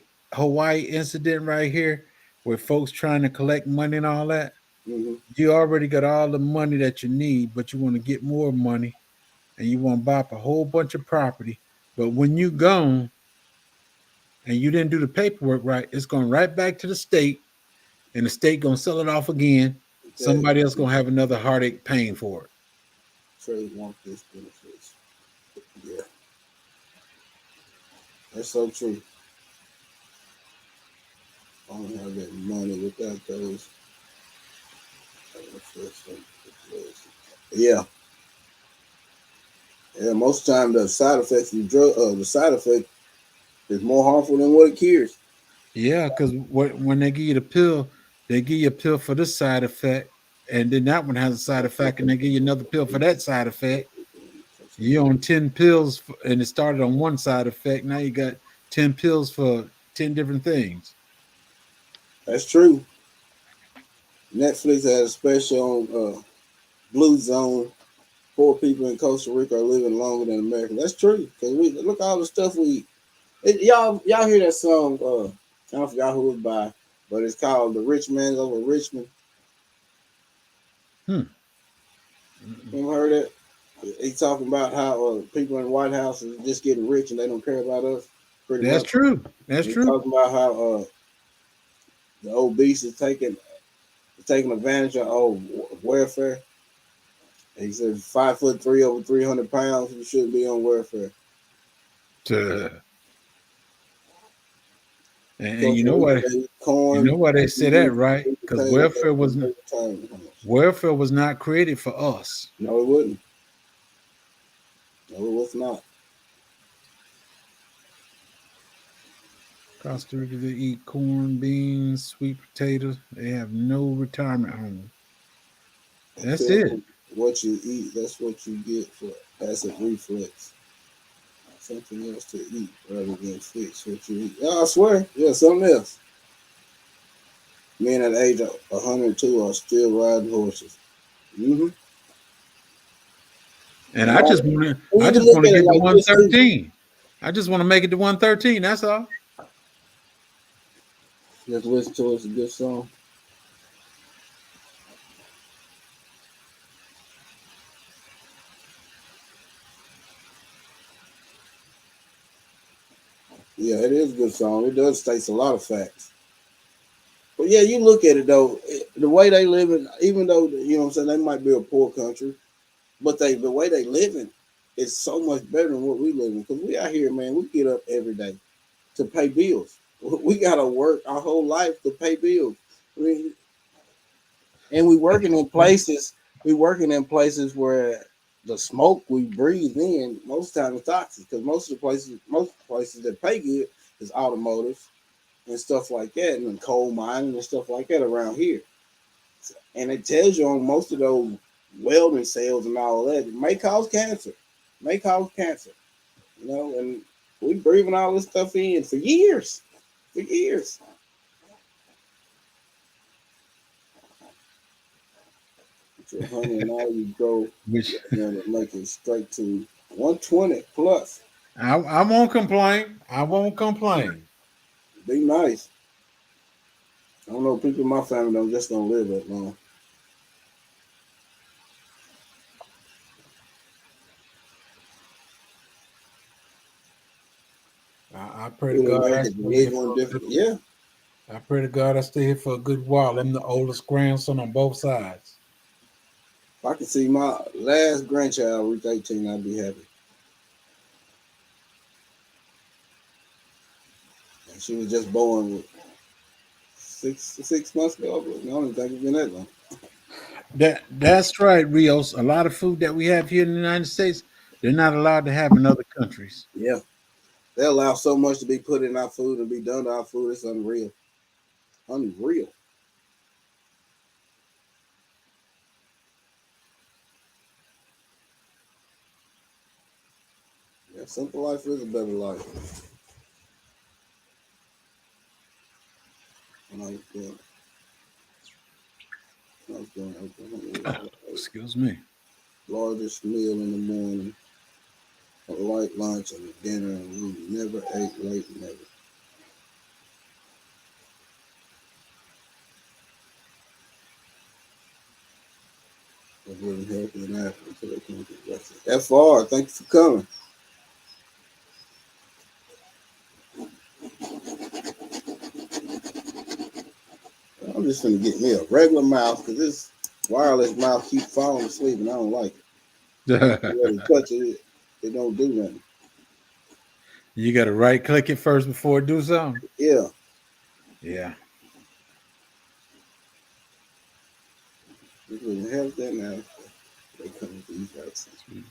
incident right here, where folks trying to collect money and all that. Mm-hmm. You already got all the money that you need, but you want to get more money and you want to buy up a whole bunch of property. But when you gone and you didn't do the paperwork right, it's going right back to the state, and the state gonna sell it off again. Somebody else Exactly. gonna have another heartache paying for it. Trade want this benefits. Yeah, that's so true. I don't have that money without those benefits. Yeah, yeah. Most of the time, the side effects of the side effect is more harmful than what it cures. Yeah, because when they give you the pill, they give you a pill for this side effect, and then that one has a side effect, and they give you another pill for that side effect. You on 10 pills and it started on one side effect. Now you got 10 pills for 10 different things. That's true. Netflix had a special on Blue Zone. Poor people in Costa Rica are living longer than Americans. That's true. Cause we look all the stuff we eat. Y'all hear that song? I don't forgot who it's by, but it's called "The Rich Man's Over Richmond." Hmm. You heard it? He's talking about how people in the White House is just getting rich and they don't care about us. Pretty That's much. true. That's He's true. talking about how the obese is taking advantage of welfare. He said 5'3", over 300 pounds, you shouldn't be on welfare. And you Costa know Rica, what? they eat You corn, know why they say that, right? Because potatoes, retirement. welfare was not created for us. No, it wouldn't. No, it was not. Costa Rica, they eat corn, beans, sweet potatoes. They have no retirement home. That's it. What you eat, that's what you get for acid reflux. Something else to eat rather than fix what you eat. I swear, yeah, something else. Men at the age of 102 are still riding horses. Mm-hmm. And I just want to, When I you just look want to at it get to like this, 113. I just want to make it to 113. That's all. just listen to it's a good song. Yeah, it is a good song. It does states a lot of facts. But yeah, you look at it though, the way they live in, even though you know what I'm saying, they might be a poor country, but the way they live in is so much better than what we live in. Because we out here, man, we get up every day to pay bills. We gotta work our whole life to pay bills. I mean, and we working in places. We working in places where the smoke we breathe in most of the time is toxic. Because most places that pay good is automotive and stuff like that, and coal mining and stuff like that around here. And it tells you on most of those welding cells and all that, it may cause cancer. May cause cancer. You know, and we breathing all this stuff in for years. For years. Put your honey and all you go, Which make it straight to 120 plus. I won't complain. I won't complain. Be nice. I don't know, people in my family don't live that long. I pray to People in God I America stay here live on for a different. good. Yeah, I pray to God I stay here for a good while. I'm the oldest grandson on both sides. if I could see my last grandchild reach 18, I'd be happy. And she was just born with 6 months ago. I don't even think it's been that long. That's right, Rios. A lot of food that we have here in the United States, they're not allowed to have in other countries. Yeah, they allow so much to be put in our food and be done to our food. It's unreal. Unreal. Yeah, simple life is a better life. And I was doing Excuse me. largest meal in the morning, a light lunch, and a dinner, and we never ate late, never. Was living healthy and active until they came to breakfast. FR, thank you for coming. I'm just gonna get me a regular mouse because this wireless mouse keeps falling asleep and I don't like it. You touch it, it don't do nothing. You got to right click it first before it do something. Yeah, Yeah. we living healthy and active. They come to these vaccines.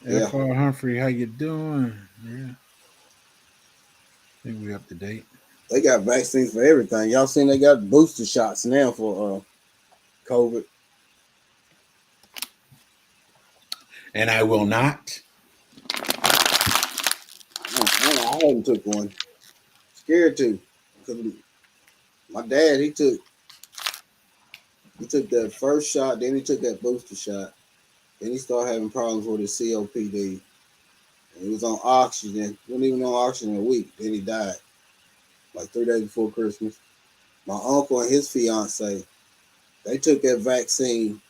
Yeah, F.R. Humphrey, how you doing? Yeah. I think we up to date. they got vaccines for everything. Y'all seen they got booster shots now for COVID. And I will not. I haven't took one. Scared to, because my dad he took that first shot, then he took that booster shot, then he started having problems with his COPD. And he was on oxygen. Wasn't even on oxygen a week. Then he died, like 3 days before Christmas. My uncle and his fiance, they took that vaccine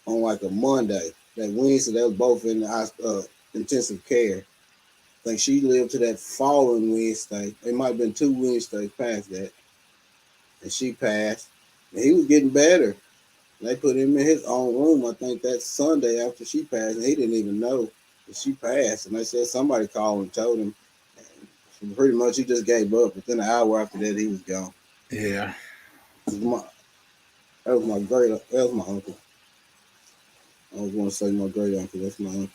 on like a Monday. That Wednesday, they was both in the intensive care. I think she lived to that following Wednesday. It might have been 2 Wednesdays past that. And she passed. And he was getting better. And they put him in his own room, I think that Sunday after she passed. And he didn't even know that she passed. And they said somebody called and told him. And pretty much he just gave up. Within an hour after that, he was gone. Yeah. That was my uncle. I was going to say my great uncle. That's my uncle.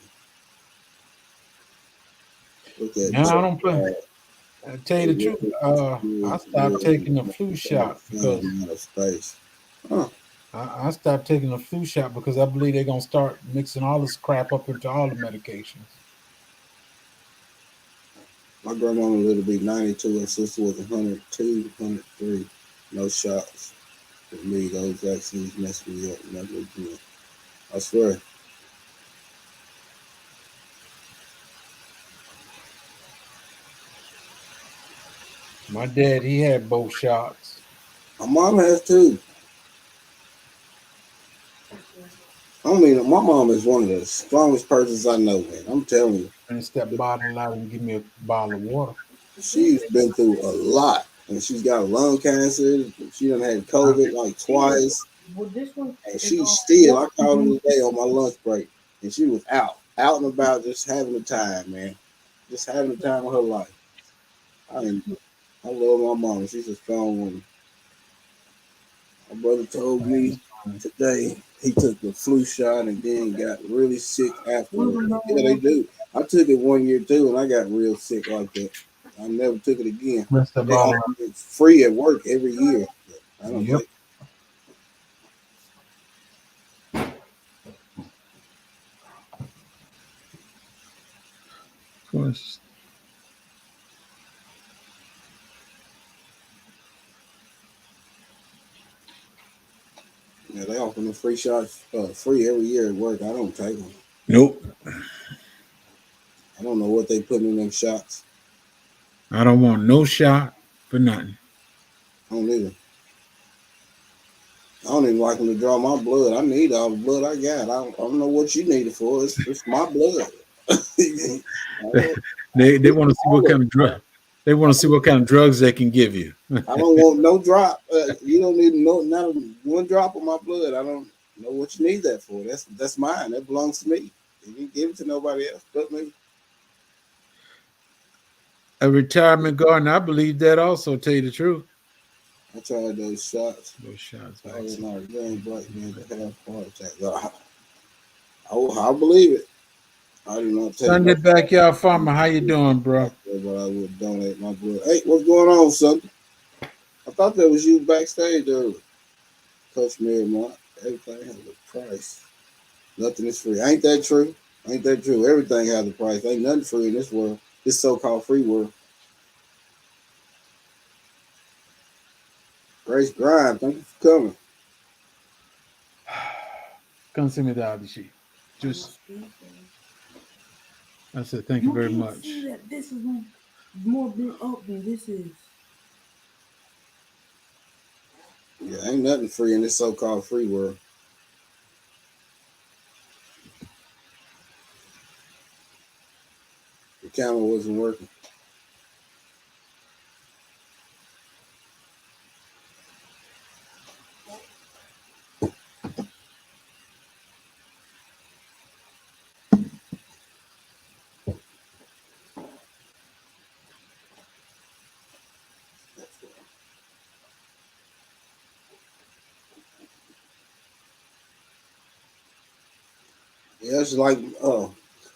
Look at No, I don't play. I tell you the truth, I stopped taking the flu shot because space. Huh. I stopped taking the flu shot because I believe they're gonna start mixing all this crap up into all the medications. My grandmama lived to be 92. Her sister was 102, 103. No shots. For me, those vaccines messed me up. Never again. I swear. My dad, he had both shots. My mom has too. I mean, my mom is one of the strongest persons I know, man. I'm telling you. And step bottle out and give me a bottle of water. She's been through a lot. And she's got lung cancer. She done had COVID like twice. Well, this one And she's still, I called her today on my lunch break. And she was out and about, just having the time, man. Just having the time of her life. I love my mom. She's a strong woman. My brother told me today he took the flu shot and then got really sick afterwards. Yeah, they do. I took it 1 year too, and I got real sick like that. I never took it again. They offer it free at work every year. I don't take it. Of course. Yeah, they offer them free shots free every year at work. I don't take them. Nope. I don't know what they put in them shots. I don't want no shot for nothing. I don't either. I don't even like them to draw my blood. I need all the blood I got. I don't know what you need it for. It's my blood. They want to see what kind of drug. They want to see what kind of drugs they can give you. I don't want no drop. You don't need not one drop of my blood. I don't know what you need that for. That's mine. That belongs to me. You didn't give it to nobody else but me. A retirement garden, I believe that also, tell you the truth. I tried those shots. Those shots. I was not a young black man to have a heart attack. I believe it. I do not take Sunday Backyard Farmer, how you doing, bro? But I would donate my blood. Hey, what's going on, son? I thought that was you backstage earlier. Coach Miramont. Everything has a price. Nothing is free. Ain't that true? Ain't that true? Everything has a price. Ain't nothing free in this world. This so-called free world. Grace Grimes, thank you for coming. Come see me, Dabishi. Just, I said, thank you very much. See that this is more built up than this is. Yeah, ain't nothing free in this so-called free world. The camera wasn't working. Yeah, it's like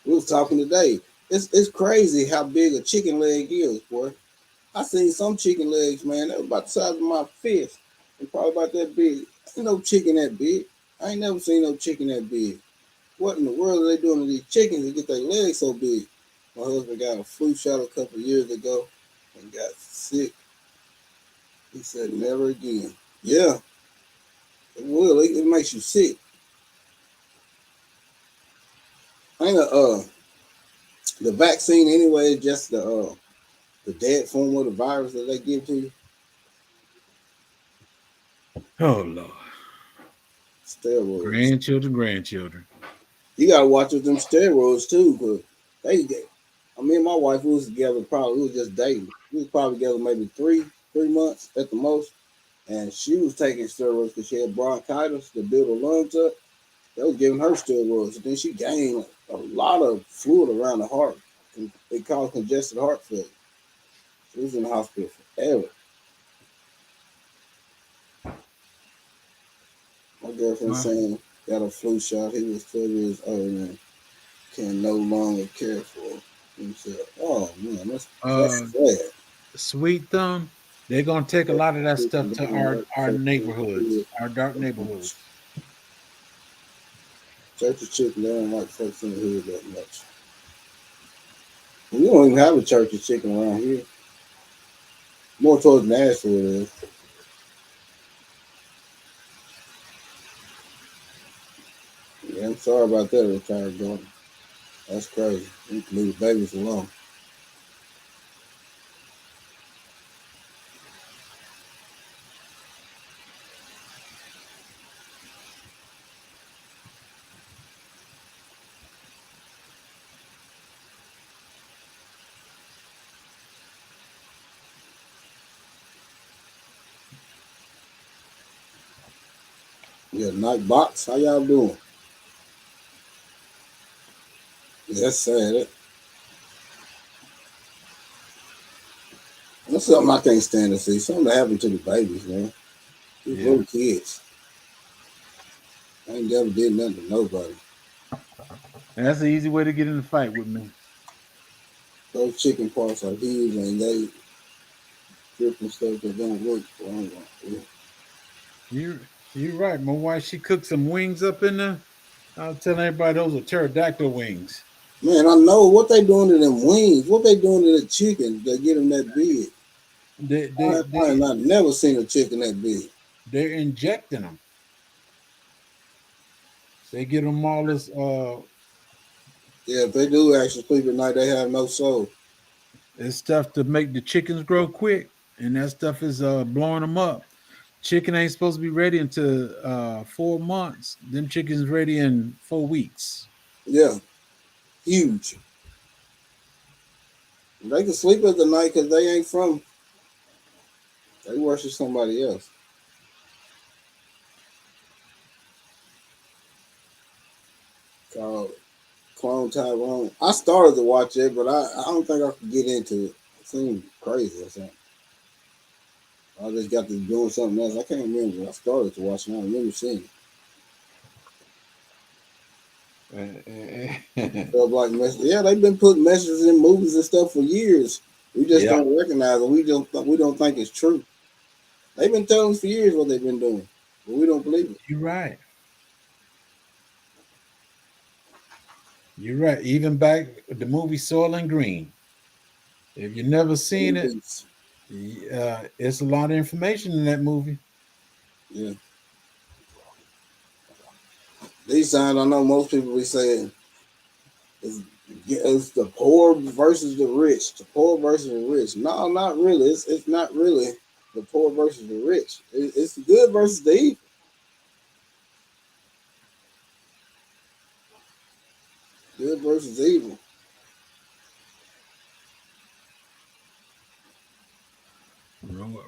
we was talking today. It's crazy how big a chicken leg is, boy. I seen some chicken legs, man. That was about the size of my fist. And probably about that big. Ain't no chicken that big. I ain't never seen no chicken that big. what in the world are they doing to these chickens to get their legs so big? My husband got a flu shot a couple of years ago and got sick. He said, never again. Yeah, it will. It makes you sick. Ain't the vaccine anyway is just the dead form of the virus that they give to you. Oh Lord. Steroids. Grandchildren. You gotta watch with them steroids too, cause me and my wife we was together we was just dating. We was probably together maybe three months at the most. And she was taking steroids because she had bronchitis to build her lungs up. They was giving her steroids. And then she gained a lot of fluid around the heart. It caused congested heart failure. She was in the hospital forever. My girlfriend saying got a flu shot. He was 12 years old and can no longer care for himself. Oh man, that's sad. Sweet Thumb, they're gonna take a lot of that stuff to our neighborhoods, our dark neighborhoods. Church of Chicken, they don't like folks in the hood that much. We don't even have a Church of Chicken around here. More towards Nashville it is. Yeah, I'm sorry about that, retired daughter. That's crazy. You can leave the babies alone. Yeah, Night Box, how y'all doing? Yeah, that's sad. That's something I can't stand to see. Something that happened to the babies, man. These little kids. I ain't never did nothing to nobody. And that's the easy way to get in the fight with me. Those chicken parts are huge and they dripping stuff that don't work. You're right. My wife, she cooked some wings up in there. I'll tell everybody those are pterodactyl wings. Man, I know what they doing to them wings. What they doing to the chicken that get them that big? I have not never seen a chicken that big. They're injecting them. They give them all this. Yeah, if they do actually sleep at night, they have no soul. It's stuff to make the chickens grow quick, and that stuff is blowing them up. Chicken ain't supposed to be ready until 4 months. Them chickens ready in 4 weeks. Yeah, huge. They can sleep at the night because they ain't from. They worship somebody else. Called Clone Tyrone. I started to watch it, but I don't think I could get into it. It seemed crazy or something. I just got to doing something else. I can't remember. I started to watch it. I don't remember seeing it. Felt like yeah, they've been putting messages in movies and stuff for years. We just don't recognize it. We don't think it's true. They've been telling us for years what they've been doing, but we don't believe it. You're right. You're right. Even back the movie Soylent Green. If you've never seen it, it's a lot of information in that movie. Yeah. These times I know most people be saying it's the poor versus the rich. The poor versus the rich. No, not really. It's not really the poor versus the rich. It's the good versus the evil. Good versus evil.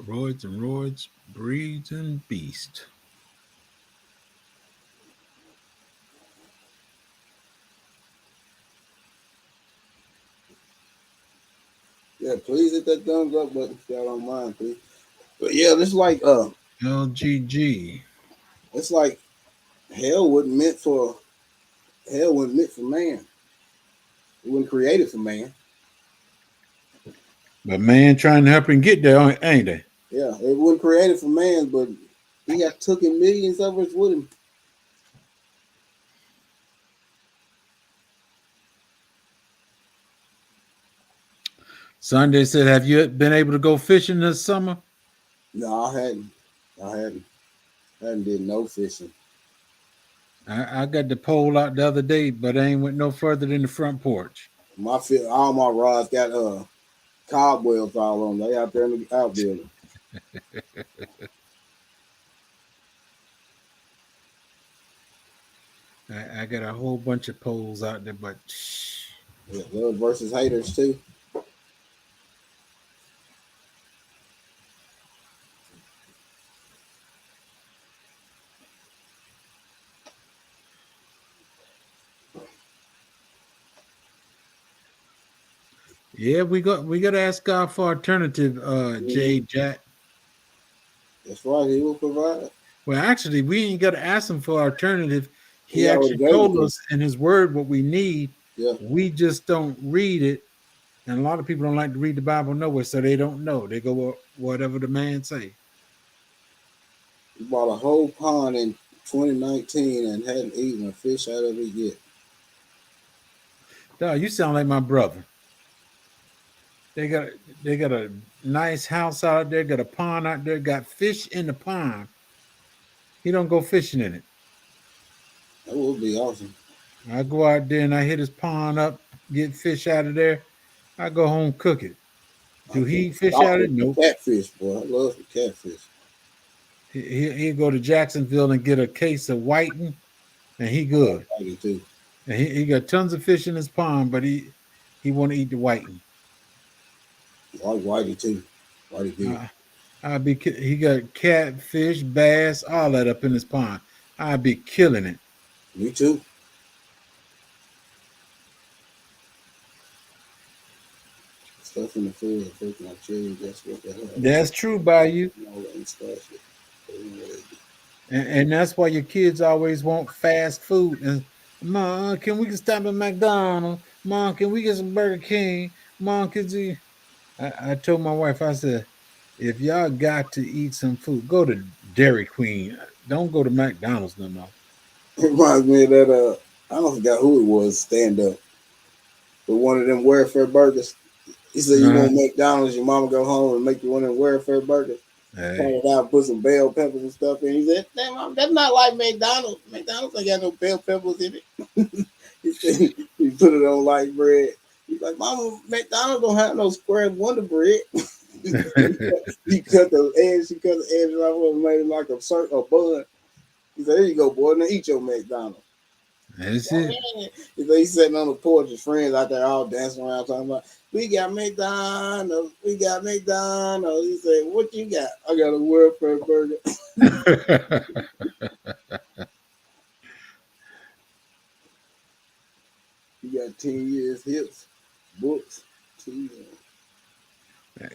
Roids, breeds and beast. Yeah, please hit that thumbs up button if y'all don't mind, please. But yeah, it's like LGG. It's like hell wasn't meant for man. It wasn't created for man. But man trying to help him get there, ain't they? Yeah, it wasn't created for man, but he got taken millions of us with him. Sunday said, "Have you been able to go fishing this summer?" No, I hadn't. I hadn't did no fishing. I got the pole out the other day, but I ain't went no further than the front porch. All my rods got cobwebs all on them. They out there in the outbuilding. I got a whole bunch of poles out there, but Yeah, love versus haters too. yeah, we got to ask God for alternative, Jay Jack. That's right. He will provide. Well, actually, we ain't got to ask him for alternative. He He already actually gave told it to us in his word what we need. Yeah. We just don't read it. And a lot of people don't like to read the Bible nowhere, so they don't know. They go whatever the man say. He bought a whole pond in 2019 and hadn't eaten a fish out of it yet. Dog, you sound like my brother. They got a nice house out there, got a pond out there, got fish in the pond. He don't go fishing in it. That would be awesome. I go out there and I hit his pond up, get fish out of there. I go home, cook it. Do he eat fish out of it? Nope. Catfish, boy. I love the catfish. He'll go to Jacksonville and get a case of whiting, and he good. I do too. And he got tons of fish in his pond, but he want to eat the whiting. I like whitey too. Whitey good. He got catfish, bass, all that up in his pond. I'd be killing it. Me too. Stuff in the food, freaking like chili, that's what that is. That's true, Bayou. And that's why your kids always want fast food. And Mom, can we stop at McDonald's? Mom, can we get some Burger King? Mom, could you? I told my wife, I said, if y'all got to eat some food, go to Dairy Queen. Don't go to McDonald's no more. It reminds me of that, I don't forget who it was, stand up. But one of them welfare burgers. He said, you want McDonald's, your mama go home and make you one of them welfare burgers. Hey. Turn it out, put some bell peppers and stuff in. He said, "Damn, Mom, that's not like McDonald's. McDonald's ain't got no bell peppers in it." He said, he put it on light bread. He's like, "Mama, McDonald's don't have no square Wonder Bread." He cut the edge off and made it like a bun. He said, "There you go, boy. Now eat your McDonald's." That's it. He said he's sitting on the porch, his friends out there all dancing around talking about, we got McDonald's. He said, what you got? I got a welfare burger. You got 10 years hips, books, 2 years.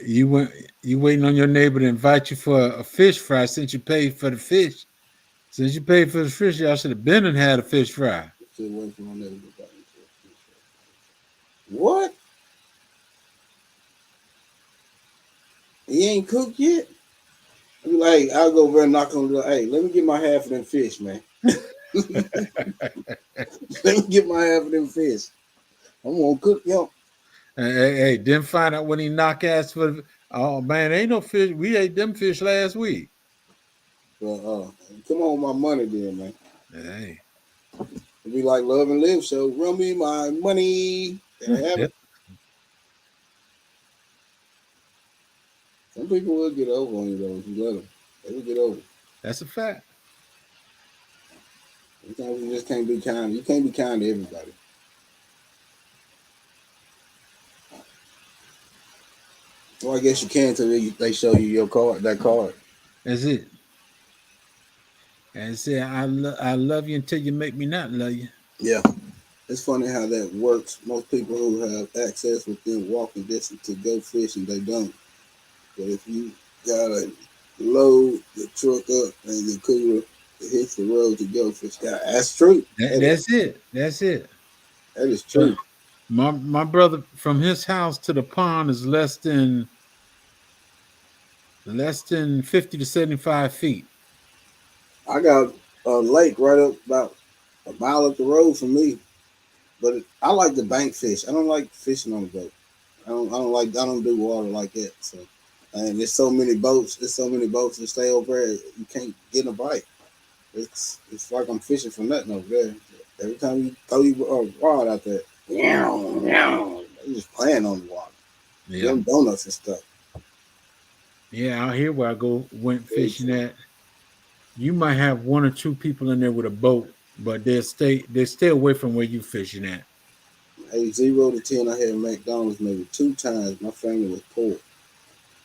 You waiting on your neighbor to invite you for a fish fry since you paid for the fish. Since you paid for the fish, y'all should have been and had a fish fry. What? He ain't cooked yet? I be like, I'll go over and knock on the door. Hey, let me get my half of them fish, man. Let me get my half of them fish. I'm gonna cook them. Hey, didn't find out when he knock ass for. Oh man, ain't no fish. We ate them fish last week. Well, come on, my money, then, man. Hey, it'd be like Love and Live show. Run me my money. Yep. Some people will get over on you though if you let them. They will get over. That's a fact. Sometimes you just can't be kind. You can't be kind to everybody. Well, I guess you can until they show you your card. That card. That's it. And say, I love you until you make me not love you. Yeah. It's funny how that works. Most people who have access within walking distance to go fishing, they don't. But if you gotta load the truck up and the cooler hits the road to go fish, that's true. That's it. That is true. My brother, from his house to the pond is less than 50 to 75 feet. I got a lake right up about a mile up the road from me, but I like the bank fish. I don't like fishing on the boat. I don't do water like that. So, and there's so many boats. There's so many boats that stay over there. You can't get a bite. It's like I'm fishing for nothing over there. Every time you throw your rod out there, you just playing on the water. Yeah. Them donuts and stuff. Yeah, out here where I went fishing at, you might have one or two people in there with a boat, but they stay away from where you fishing at. Hey, 0 to 10, I had McDonald's maybe 2 times. My family was poor,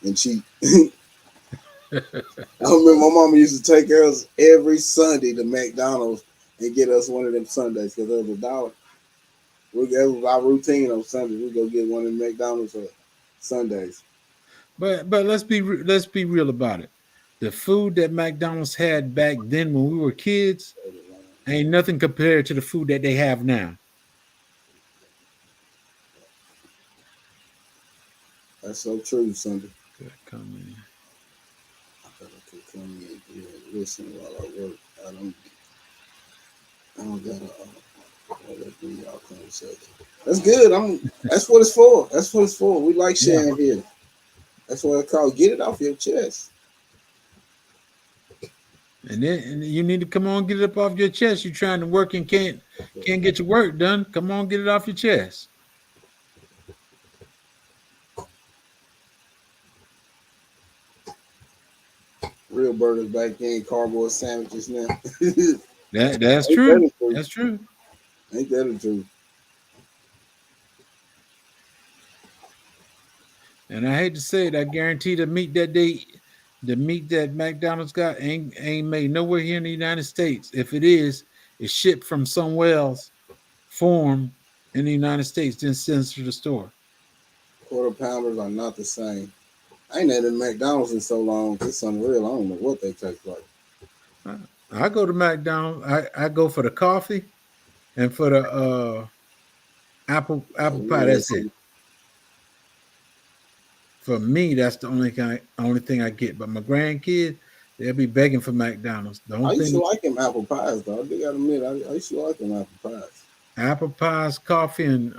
and she. I remember my mama used to take us every Sunday to McDonald's and get us one of them Sundays because it was $1. That was our routine on Sundays. We go get one of the McDonald's Sundays. But let's be real about it. The food that McDonald's had back then when we were kids ain't nothing compared to the food that they have now. That's so true, Sunday. Good comment. I thought I could come in and listen while I work. I don't gotta let y'all conversation. That's good. That's what it's for. That's what it's for. We like sharing here. That's what I call get it off your chest. And then you need to come on, get it up off your chest. You're trying to work and can't get your work done. Come on, get it off your chest. Real burgers back then, cardboard sandwiches now. That's true. That's true. Ain't that the truth? And I hate to say it, I guarantee the meat that McDonald's got ain't made nowhere here in the United States. If it is, it's shipped from somewhere else, formed in the United States, then sent to the store. Quarter pounders are not the same. I ain't had at McDonald's in so long. It's unreal. I don't know what they taste like. I go to McDonald's. I go for the coffee and for the apple pie. That's it. For me, that's the only thing I get. But my grandkids, they'll be begging for McDonald's. I used to like them apple pies, though. I gotta admit, I used to like them apple pies. Apple pies, coffee, and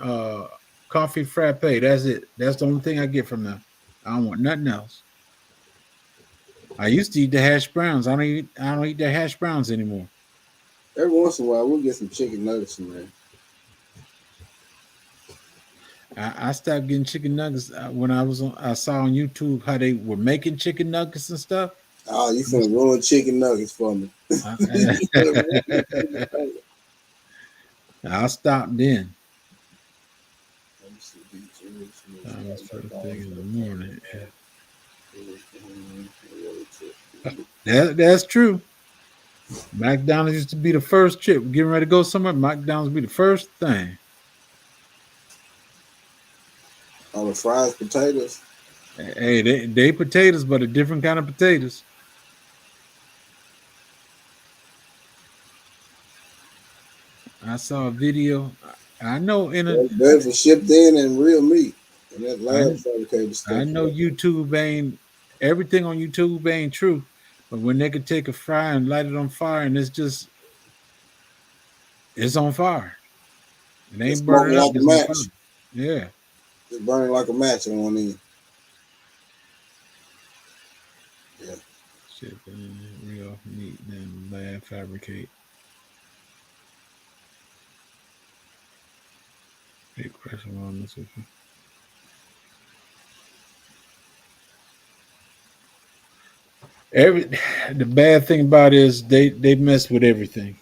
coffee frappe. That's it. That's the only thing I get from them. I don't want nothing else. I used to eat the hash browns. I don't eat the hash browns anymore. Every once in a while, we'll get some chicken nuggets from there. I stopped getting chicken nuggets when I saw on YouTube how they were making chicken nuggets and stuff. Oh, you finna ruin chicken nuggets for me. I'll stop then. First thing in the morning. That's true. McDonald's used to be the first trip. We're getting ready to go somewhere. McDonald's be the first thing. All the fries, potatoes. Hey, they potatoes, but a different kind of potatoes. I saw a video. I know better for shipped in and real meat. And that lab fabricated stuff. I know YouTube ain't everything on YouTube ain't true, but when they could take a fry and light it on fire and it's on fire. It ain't burning like a match. Yeah. It's burning like a match on one end. Yeah. Shipping real meat, then lab fabricate. Big question on this. The bad thing about it is they mess with everything.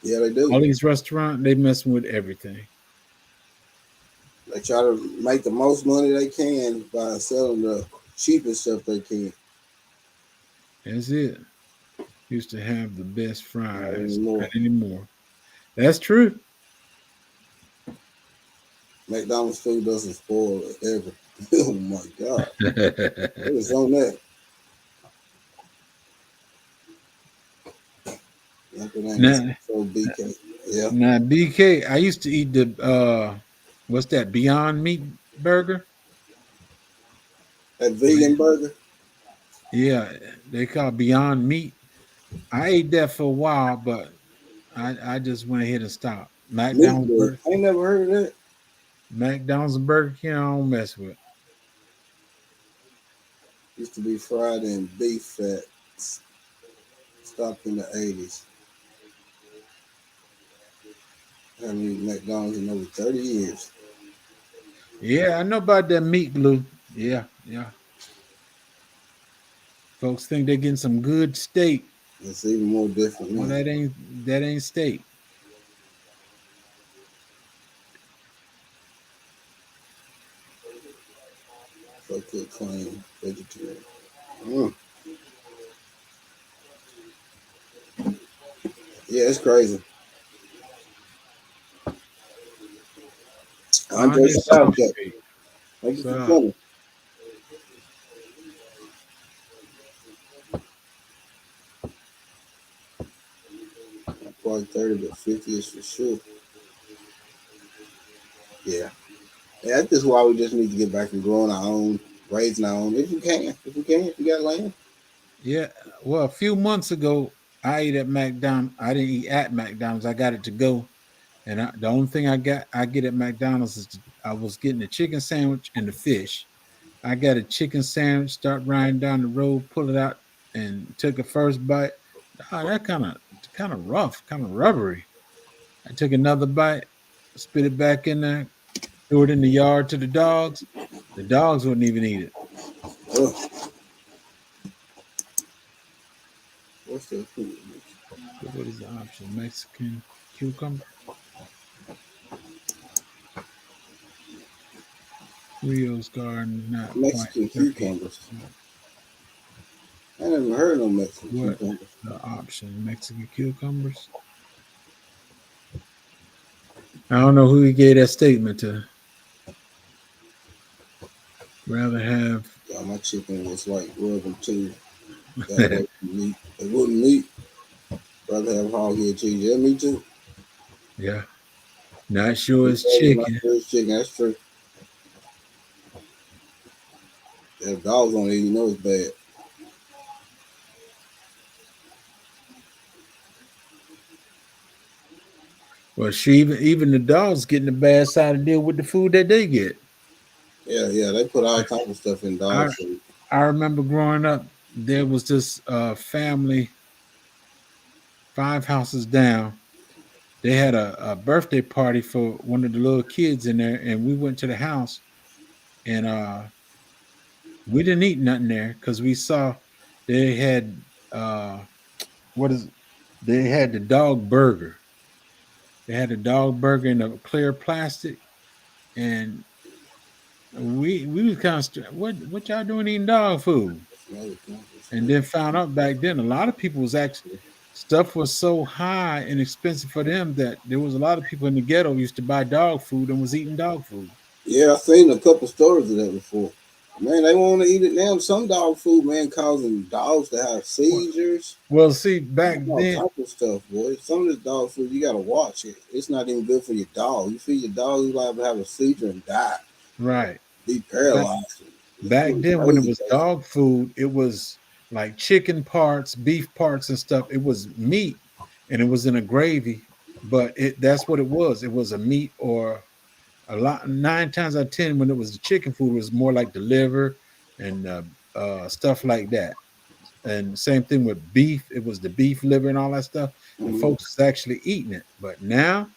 Yeah, they do. All these restaurants, they messing with everything. They try to make the most money they can by selling the cheapest stuff they can. That's it. Used to have the best fries. Not anymore. That's true. McDonald's food doesn't spoil ever. Oh my God. It was on that. Now, BK. Yeah. Now BK, I used to eat the what's that, Beyond Meat burger? That vegan burger? Yeah, they call it Beyond Meat. I ate that for a while, but I just went ahead and stopped. McDonald's burger. I ain't never heard of that. McDonald's and Burger King, I don't mess with. Used to be fried in beef fat. Stopped in the 80s. I haven't eaten McDonald's in over 30 years. Yeah, I know about that meat glue. Yeah, yeah. Folks think they're getting some good steak. It's even more different Well, now. that ain't steak. So could claim vegetarian. Mm. Yeah, it's crazy. Andre Andre Southgate. Southgate. Thank you What's for up? coming. Probably 30, but 50 is for sure. Yeah. Yeah, that's just why we just need to get back and growing our own, raising our own. If you can. If you got land. Yeah. Well, a few months ago, I ate at McDonald's. I didn't eat at McDonald's. I got it to go. And the only thing I get at McDonald's is I was getting the chicken sandwich and the fish. I got a chicken sandwich, start riding down the road, pull it out, and took a first bite. Oh, that kind of rough, kind of rubbery. I took another bite, spit it back in there, threw it in the yard to the dogs. The dogs wouldn't even eat it. Ugh. What's the food? What is the option? Mexican cucumber? Rio's garden, not Mexican quite 30. cucumbers. I never heard of no Mexican What cucumbers. the option? Mexican cucumbers? I don't know who he gave that statement to. Rather have God, my chicken was like rubbing too. That wasn't meat. It wasn't meat. Rather have hog head cheese. Yeah, me too. yeah. Not sure it's My chicken. first chicken, that's true. If dogs don't eat, you know it's bad. Well, she even the dogs getting the bad side to deal with the food that they get. Yeah, they put all type of stuff in I dog food. I remember growing up, there was this family 5 houses down. They had a birthday party for one of the little kids in there, and we went to the house, and we didn't eat nothing there because we saw they had what is they had the dog burger. They had a dog burger in a clear plastic, and we was kind of what y'all doing eating dog food? And then found out back then a lot of people was actually stuff was so high and expensive for them that there was a lot of people in the ghetto used to buy dog food and was eating dog food. Yeah, I've seen a couple stories of that before. Man, they want to eat it now. Some dog food, man, causing dogs to have seizures. Well, see, back All then, type of stuff, boy. Some of this dog food, you gotta watch it. It's not even good for your dog. You feed your dog, you liable to have a seizure and die, right. be paralyzed. Back It's then, when it crazy, was crazy. dog food, it was like chicken parts, beef parts, and stuff. It was meat, and it was in a gravy. But that's what it was. It was a meat or a lot. 9 times out of 10, when it was the chicken food, it was more like the liver and stuff like that. And same thing with beef. It was the beef liver and all that stuff. And Mhm. folks was actually eating it. But now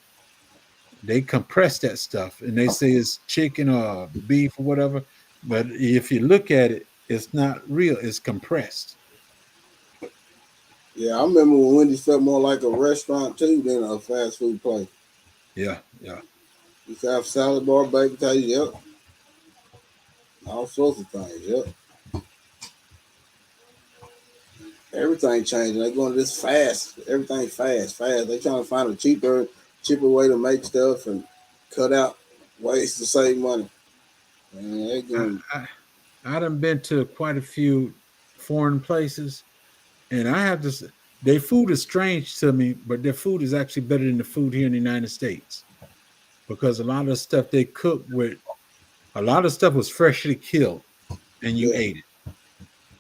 they compress that stuff and they say it's chicken or beef or whatever. But if you look at it, it's not real. It's compressed. Yeah, I remember when Wendy's felt more like a restaurant too than a fast food place. Yeah, yeah. You used to have salad bar, baked potatoes, yep. All sorts of things, yep. Everything changing. They going this fast. Everything fast. They trying to find a cheaper way to make stuff and cut out ways to save money. Man, they I, going. I, I done been to quite a few foreign places, and I have this. Their food is strange to me, but their food is actually better than the food here in the United States because a lot of the stuff they cook with, a lot of stuff was freshly killed, and you Yeah, ate it.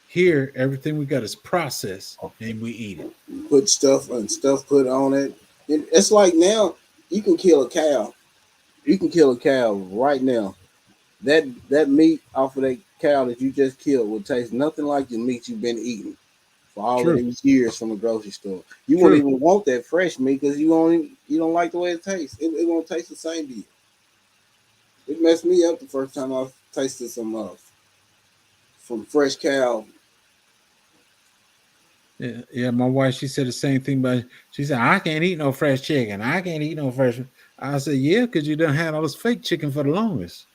Here, everything we got is processed, and we eat it. put stuff put on it. It's like now you can kill a cow You can kill a cow right now. That meat off of that cow that you just killed will taste nothing like the meat you've been eating for all of True, these years from the grocery store. You won't true. even want that fresh meat because you don't like the way it tastes. It won't taste the same to you. It messed me up the first time I tasted some from fresh cow. Yeah, yeah, my wife, she said the same thing, but she said, I can't eat no fresh chicken. I can't eat no fresh. I said, yeah, because you done had all this fake chicken for the longest.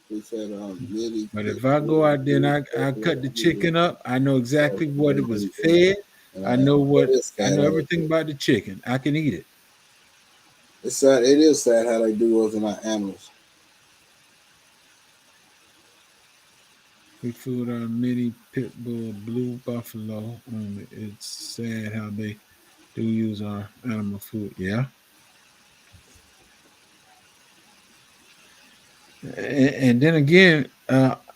We said really But pit if I go bull, out there and blue I cut buffalo, the really chicken up, I know sorry exactly for what that it was anything. fed. And I know it what is I sad know how they everything do. about the chicken. I can eat it. It's sad. It is sad how they do us and our animals. We food our mini pit bull, blue buffalo. It's sad how they do use our animal food. Yeah. And then again,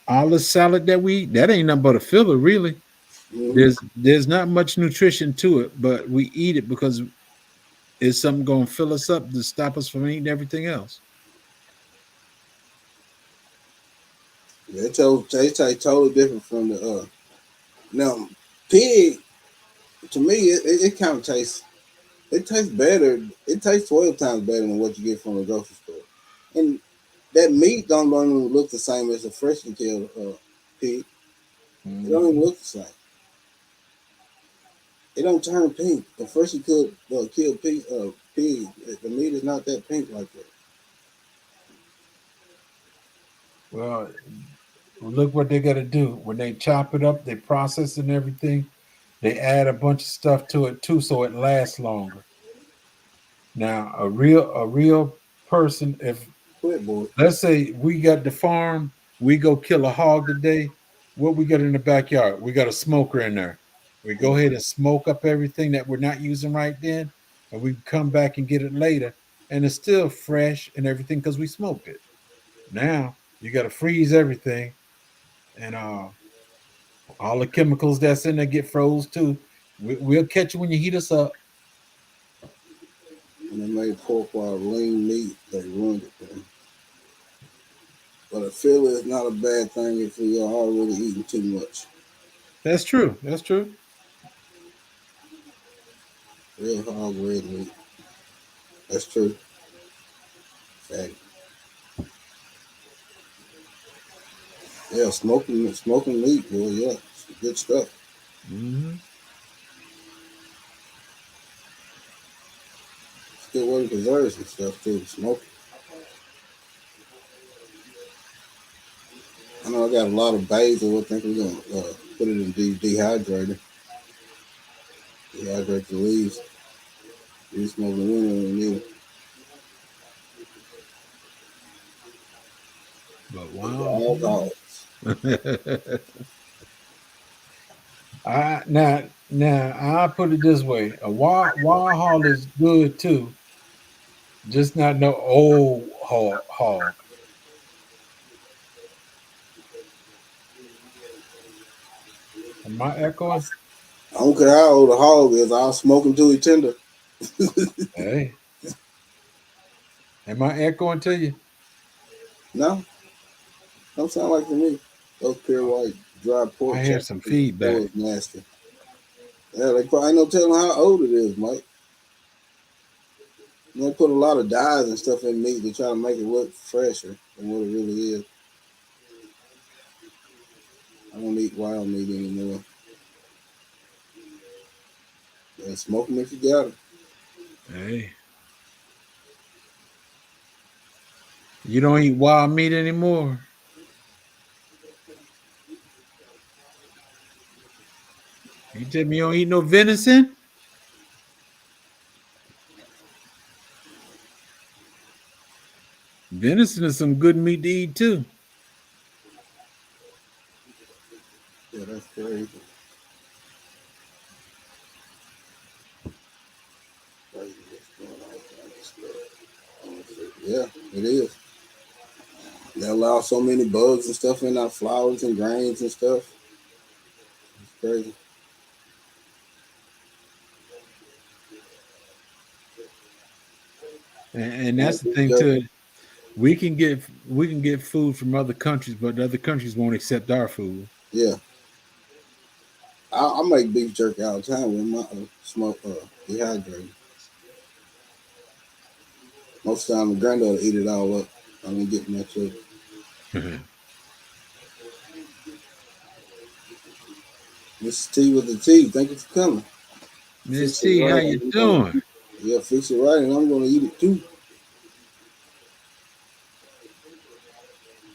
all the salad that we eat, that ain't nothing but a filler, really. Mm-hmm. There's not much nutrition to it, but we eat it because it's something going to fill us up to stop us from eating everything else. Yeah, they taste totally different from the now pig. To me, it kind of tastes. It tastes better. It tastes 12 times better than what you get from the grocery store. And that meat don't even look the same as a freshly killed pig. It don't even Mhm. look the same. It don't turn pink. The freshly killed pig, the meat is not that pink like that. Well, look what they got to do when they chop it up, they process it and everything. They add a bunch of stuff to it too, so it lasts longer. Now, a real person, if Quit, boy. let's say we got the farm, we go kill a hog today. What we got in the backyard? We got a smoker in there. We go Mhm. ahead and smoke up everything that we're not using right then, and we come back and get it later, and it's still fresh and everything because we smoked it. Now you got to freeze everything, and all the chemicals that's in there get froze too. We'll catch you when you heat us up. And they made pork while lean meat. They ruined it, man. But I feel it's not a bad thing if we are already eating too much. That's true. That's true. Real hog red meat. That's true. Fact. Yeah, smoking meat, boy. Yeah, it's good stuff. Hmm. It's a good way to preserve some stuff too. Smoking. I know I got a lot of basil. I think we're gonna put it in dehydrator. Dehydrate the leaves. Use them over the winter when we need them. But But the wow. all hogs. Now I put it this way: a wild hog is good too, just not no old hog. Am I echoing? I don't care how old a hog is. I'll smoke him till he tender. Hey, am I echoing to you? No, don't sound like to me. Those pure white dry I pork hear chops some from the store feedback. is nasty. Yeah, they probably ain't no telling how old it is, Mike. They put a lot of dyes and stuff in meat to try to make it look fresher than what it really is. I don't eat wild meat anymore. Yeah, smoke them if you got it. Hey, you don't eat wild meat anymore. You tell me you don't eat no venison? Venison is some good meat to eat too. Yeah, that's crazy. Crazy what's going on with all this stuff. Honestly. Yeah, it is. They allow so many bugs and stuff in our flours and grains and stuff. It's crazy. And that's the thing too. We can get food from other countries, but the other countries won't accept our food. Yeah, I make beef jerky all the time with my smoke dehydrated. Most of the time, my granddaughter eat it all up. I don't get much of it. Miss T with the T, thank you for coming. Miss Fix it T, how right. you doing? Yeah, fix it right, and I'm gonna eat it too.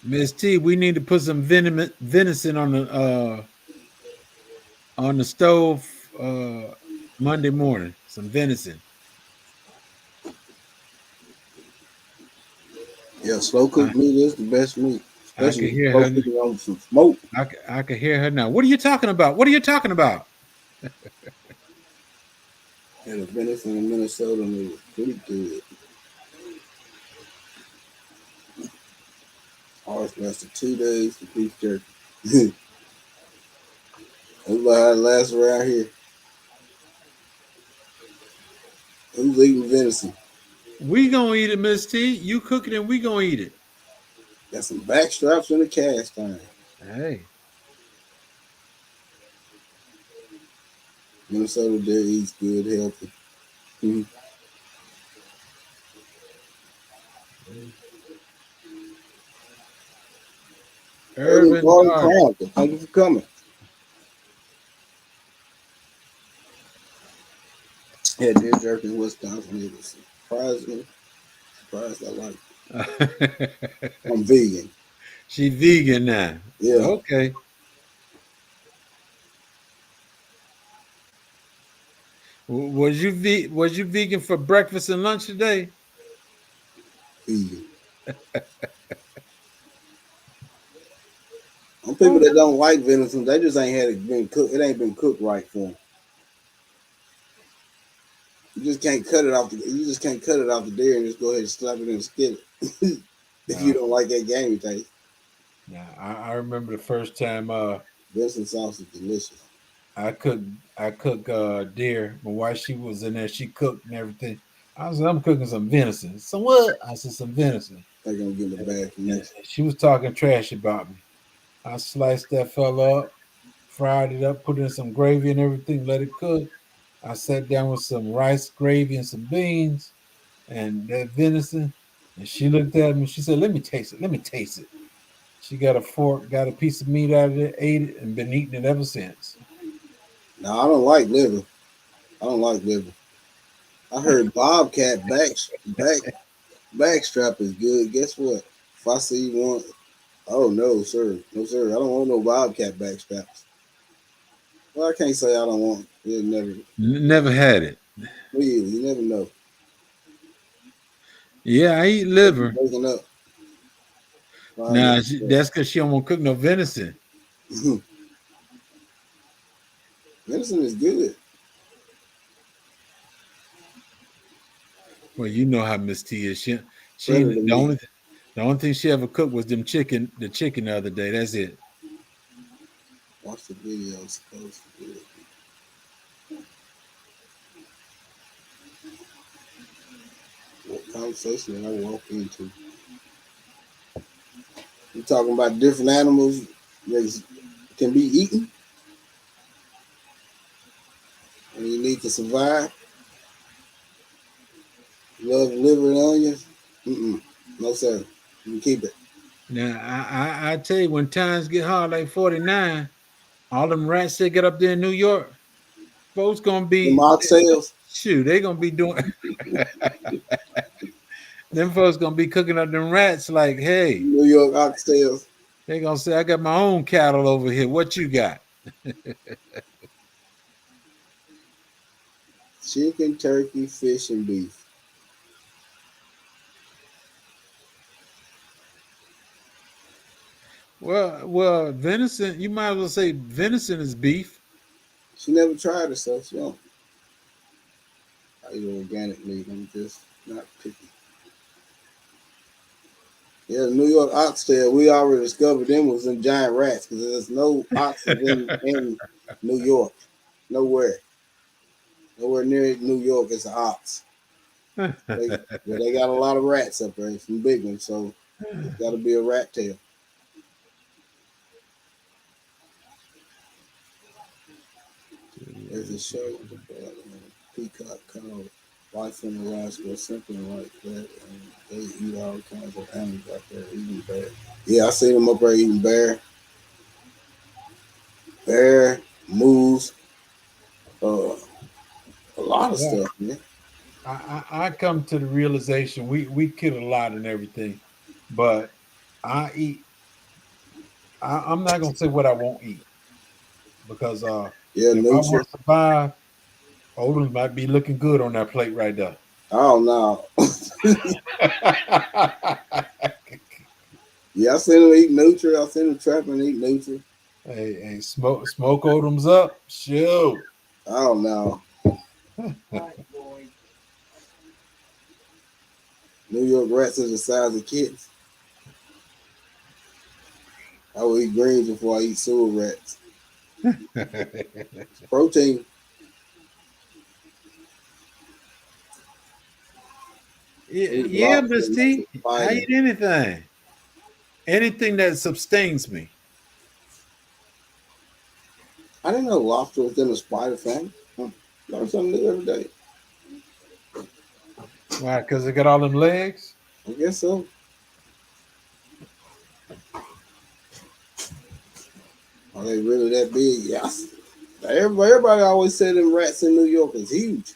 Miss T, we need to put some venison on the stove Monday morning. Some venison. Yeah, slow I, cooked meat is the best meat, I especially can if you hear slow her. cook it on some smoke. I can hear her now. What are you talking about? What are you talking about? And the venison in Minnesota is pretty good. Ours lasted 2 days for beef jerky. That's about how it lasts around here. Who's eating venison? We gonna eat it, Miss T. You cook it and we gonna eat it. Got some back straps and a cast iron. Hey. Minnesota there eats good, healthy. Mm-hmm. Urban Urban Garden Garden. Chronicle, thank you for coming. Yeah, deer jerky in Wisconsin. It was surprised I like it. I'm vegan. She vegan now. Yeah, Okay. Was you vegan for breakfast and lunch today? vegan. Some people that don't like venison, they just ain't had it been cooked. It ain't been cooked right for them. You just can't cut it off. You just can't cut it off the deer and just go ahead and slap it in the skillet. If you No, don't like that gamey taste, no. I remember the first time venison sauce is delicious. I cook deer. My wife, she was in there, she cooked and everything. I was like, I'm cooking some venison. Some what? I said some venison. They're gonna get in the bag for And next. she was talking trash about me. I sliced that fella up, fried it up, put in some gravy and everything, let it cook. I sat down with some rice, gravy, and some beans and that venison. And she looked at me. She said, "Let me taste it. Let me taste it." She got a fork, got a piece of meat out of it, ate it, and been eating it ever since. No, I don't like liver. I don't like liver. I heard bobcat backstrap is good. Guess what? If I see one, oh no, sir, no sir, I don't want no bobcat backstraps. Well, I can't say I don't want. It never. Never had it. Really, you never know. Yeah, I eat They be liver. waking up. Find Nah, it. that's because she don't want to cook no venison. Venison is good. Well, you know how Miss T is. She Predator the meat. only thing she ever cooked was the chicken the other day. That's it. Watch the videos. Close to good. What conversation did I walk into? You talking about different animals that can be eaten and you need to survive. Love liver and onions. Mm-mm. No sir. You can keep it. Now I tell you, when times get hard like 49, all them rats that get up there in New York, folks gonna The be mocktails. shoot, they gonna be doing them folks gonna be cooking up them rats like, hey, New York oxtails. they gonna say, I got my own cattle over here. What you got? Chicken, turkey, fish, and beef. Well, venison, you might as well say venison is beef. She never tried it, so she don't. I eat organic meat. I'm just not picky. Yeah, the New York oxtail, we already discovered them was them giant rats because there's no oxes in New York. Nowhere. Nowhere near New York is an ox. They got a lot of rats up there, some big ones, so it's got to be a rat tail. There's a show about peacock called Life in Alaska or something like that, and they eat all kinds of animals out there, eating bear. Yeah, I seen them up there eating bear, moose, uh, a lot of Yeah. stuff, man. I come to the realization we kill a lot and everything, but I eat. I'm not gonna say what I won't eat because Yeah, if I nature. want to survive, Odin might be looking good on that plate right there. Oh no. Yeah, I seen them eat nutria. I seen them trapping and eat nutria. Hey, smoke Odom's up. Shoot. Oh no. New York rats are the size of kids. I will eat greens before I eat sewer rats. Protein. I eat Yeah, lobster Miss and that's T. a I fighter. eat anything. Anything that sustains me. I didn't know lobster was in the spider family. Huh. Learn something new every day. Why? Because it got all them legs? I guess so. Are they really that big? Yes. Everybody always said them rats in New York is huge.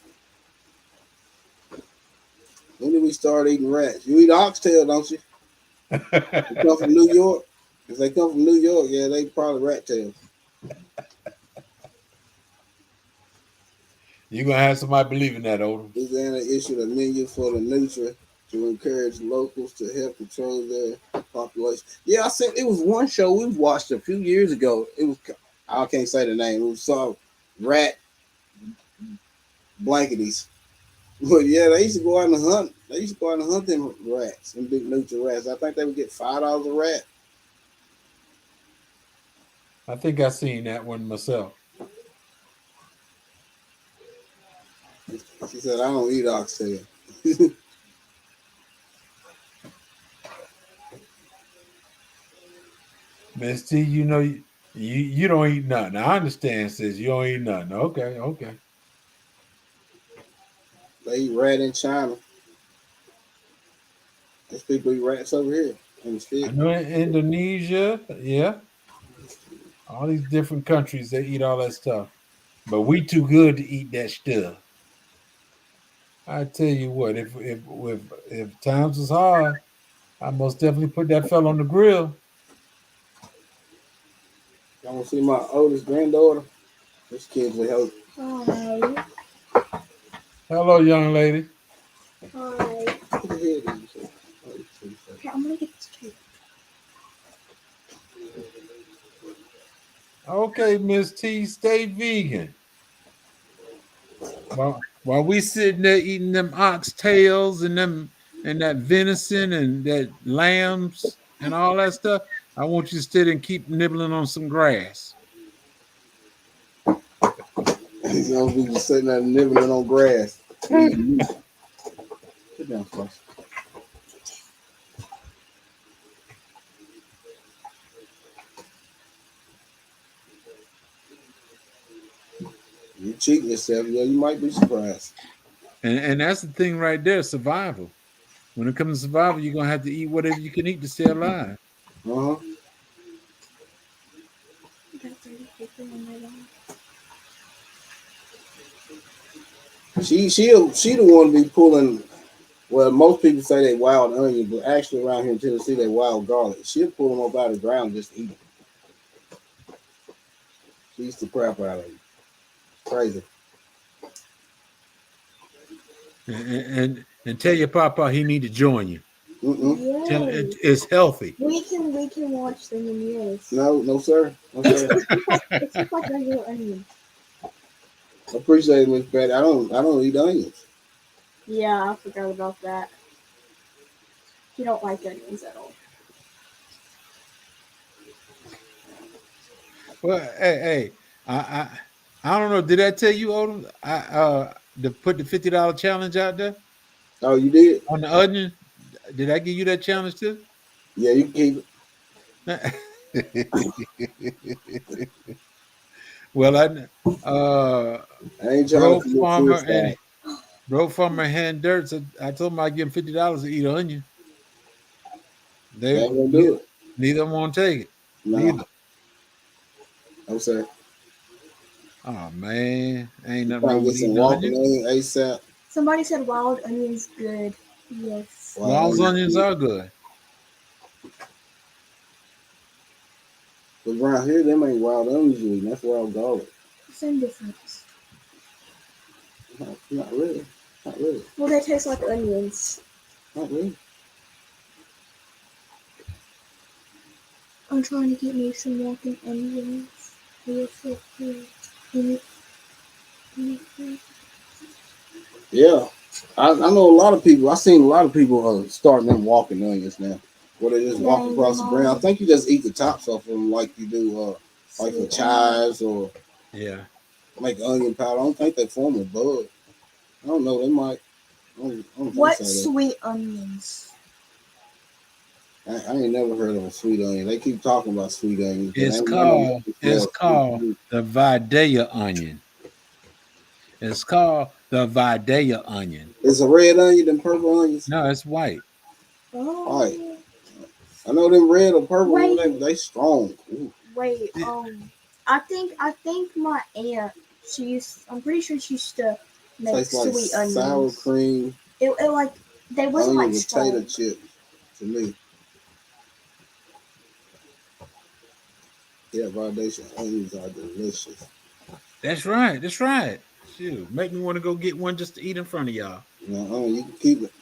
When did we start eating rats? You eat oxtail, don't you? They come from New York. If they come from New York, yeah, they probably rat tails. You're going to have somebody believe in that, Odom. Louisiana issued a menu for the Nutra to encourage locals to help control their population. Yeah, I said it was one show we watched a few years ago. It was I can't say the name. It was some rat blanketies. But yeah, they used to go out and hunt. They used to go out and hunt them rats, them big Nutra rats. I think they would get $5 a rat. I think I seen that one myself. She said, "I don't eat oxtail." Miss T, you don't eat nothing. I understand, sis. You don't eat nothing. Okay. They eat rat in China. There's people eat rats over here in the I stick. know in Indonesia, yeah, all these different countries they eat all that stuff, but we too good to eat that stuff. I tell you what, if times was hard, I most definitely put that fella on the grill. Y'all want to see my oldest granddaughter? This kid's a hell. Hi. Hello, young lady. Hi. What the hell did you say? Oh, Okay, I'm gonna get this straight. Okay, Miss T, stay vegan. While we sitting there eating them oxtails and them and that venison and that lambs and all that stuff, I want you to sit and keep nibbling on some grass. These young people sitting there nibbling on grass. Sit down, first. You cheating yourself, yeah, you might be surprised. And that's the thing right there, survival. When it comes to survival, you're gonna have to eat whatever you can eat to stay alive. Uh-huh. That's already taken on my own. She the one to be pulling. Well, most people say they wild onion, but actually around here in Tennessee they wild garlic. She'll pull them up out of the ground and just eat them. She eats the crap out of them. Crazy. And tell your papa he need to join you. Tell Yes. it's healthy. We can watch them in years. No, sir. No, sir. It's just like regular onions. I appreciate it, Miss Patty. I don't eat onions. Yeah, I forgot about that. You don't like onions at all. Well, hey, I don't know. Did I tell you, Odom? To put the $50 challenge out there? Oh, you did? On the onion, did I give you that challenge too? Yeah, you can keep Well, it. I ain't trying to broke commit farmer and suicide. broke farmer hand dirt. So I told him I'd give him $50 to eat an onion. They They ain't gonna do it. neither one won't take it. No, Neither. I'm saying Oh man, ain't you nothing trying to wrong get with some eating an walking onion. onion ASAP. Somebody said wild onions good. Yes. Wow, Wild onions are good. but around here, them ain't wild onions. Usually. That's wild garlic. Same difference. Not really. Not really. Well, they taste like onions. Not really. I'm trying to get me some walking onions. Real quick, please. Yeah, I know a lot of people. I seen a lot of people starting them walking onions now, where they just walk Dang, across the ground. I Mom. think you just eat the tops off of them like you do, like for Sweet onions. chives or Yeah. make onion powder. I don't think they form a bud. I don't know. They might. I don't think What so. sweet onions? I ain't never heard of a sweet onion. They keep talking about sweet onions, but It's ain't none of them called smell it's sweet to called me. the Vidalia onion. It's called the Vidalia onion. It's a red onion and purple onions. No, it's white. All right. Oh, I know them red or purple ones. wait, They strong. Ooh, wait. I think my aunt. I'm pretty sure she used to make tastes like sweet sour onions. cream, It like they wasn't onion, like potato strong. chips to me. Yeah, Validation onions are delicious. That's right. That's right. Shoot, make me want to go get one just to eat in front of y'all. You can keep it.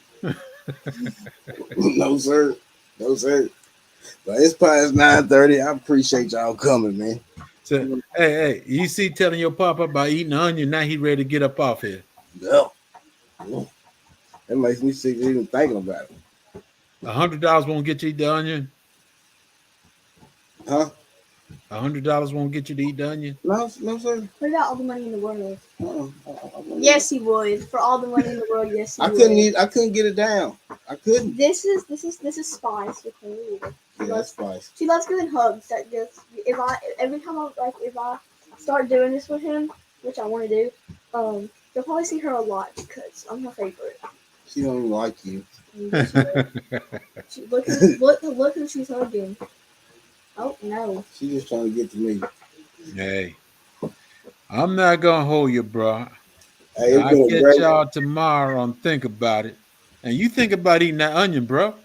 No sir, no sir. But it's past 9:30. I appreciate y'all coming, man. So, hey, you see, telling your papa about eating onion, now he ready to get up off here. Yeah. That makes me sick even thinking about it. $100 won't get you to eat the onion. Huh? $100 won't get you to eat the onion. No, no sir. What about all the money in the world? Uh-uh. Yes, he would. For all the money in the world, yes, he I would. I couldn't get it down. I couldn't. This is Spice with her. Yeah, that's spice. She loves giving hugs. That just every time if I start doing this with him, which I want to do, you'll probably see her a lot because I'm her favorite. She don't even like you. Look who she's hugging. Oh no. She just trying to get to me. Hey, I'm not gonna hold you, bro. Hey, it's I'll been a catch great. y'all tomorrow and think about it. And you think about eating that onion, bro.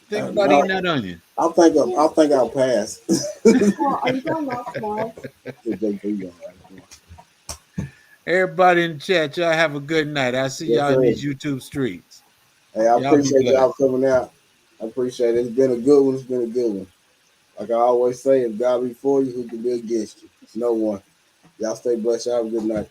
Think about No, eating that onion. I think I'll pass. Well, are you going off tomorrow? Everybody in the chat, y'all have a good night. I'll see Yes, y'all in sir. these YouTube streets. Hey, I Y'all be appreciate y'all blessed. coming out. I appreciate it. It's been a good one. It's been a good one. Like I always say, if God be for you, who can be against you? No one. Y'all stay blessed. Y'all have a good night.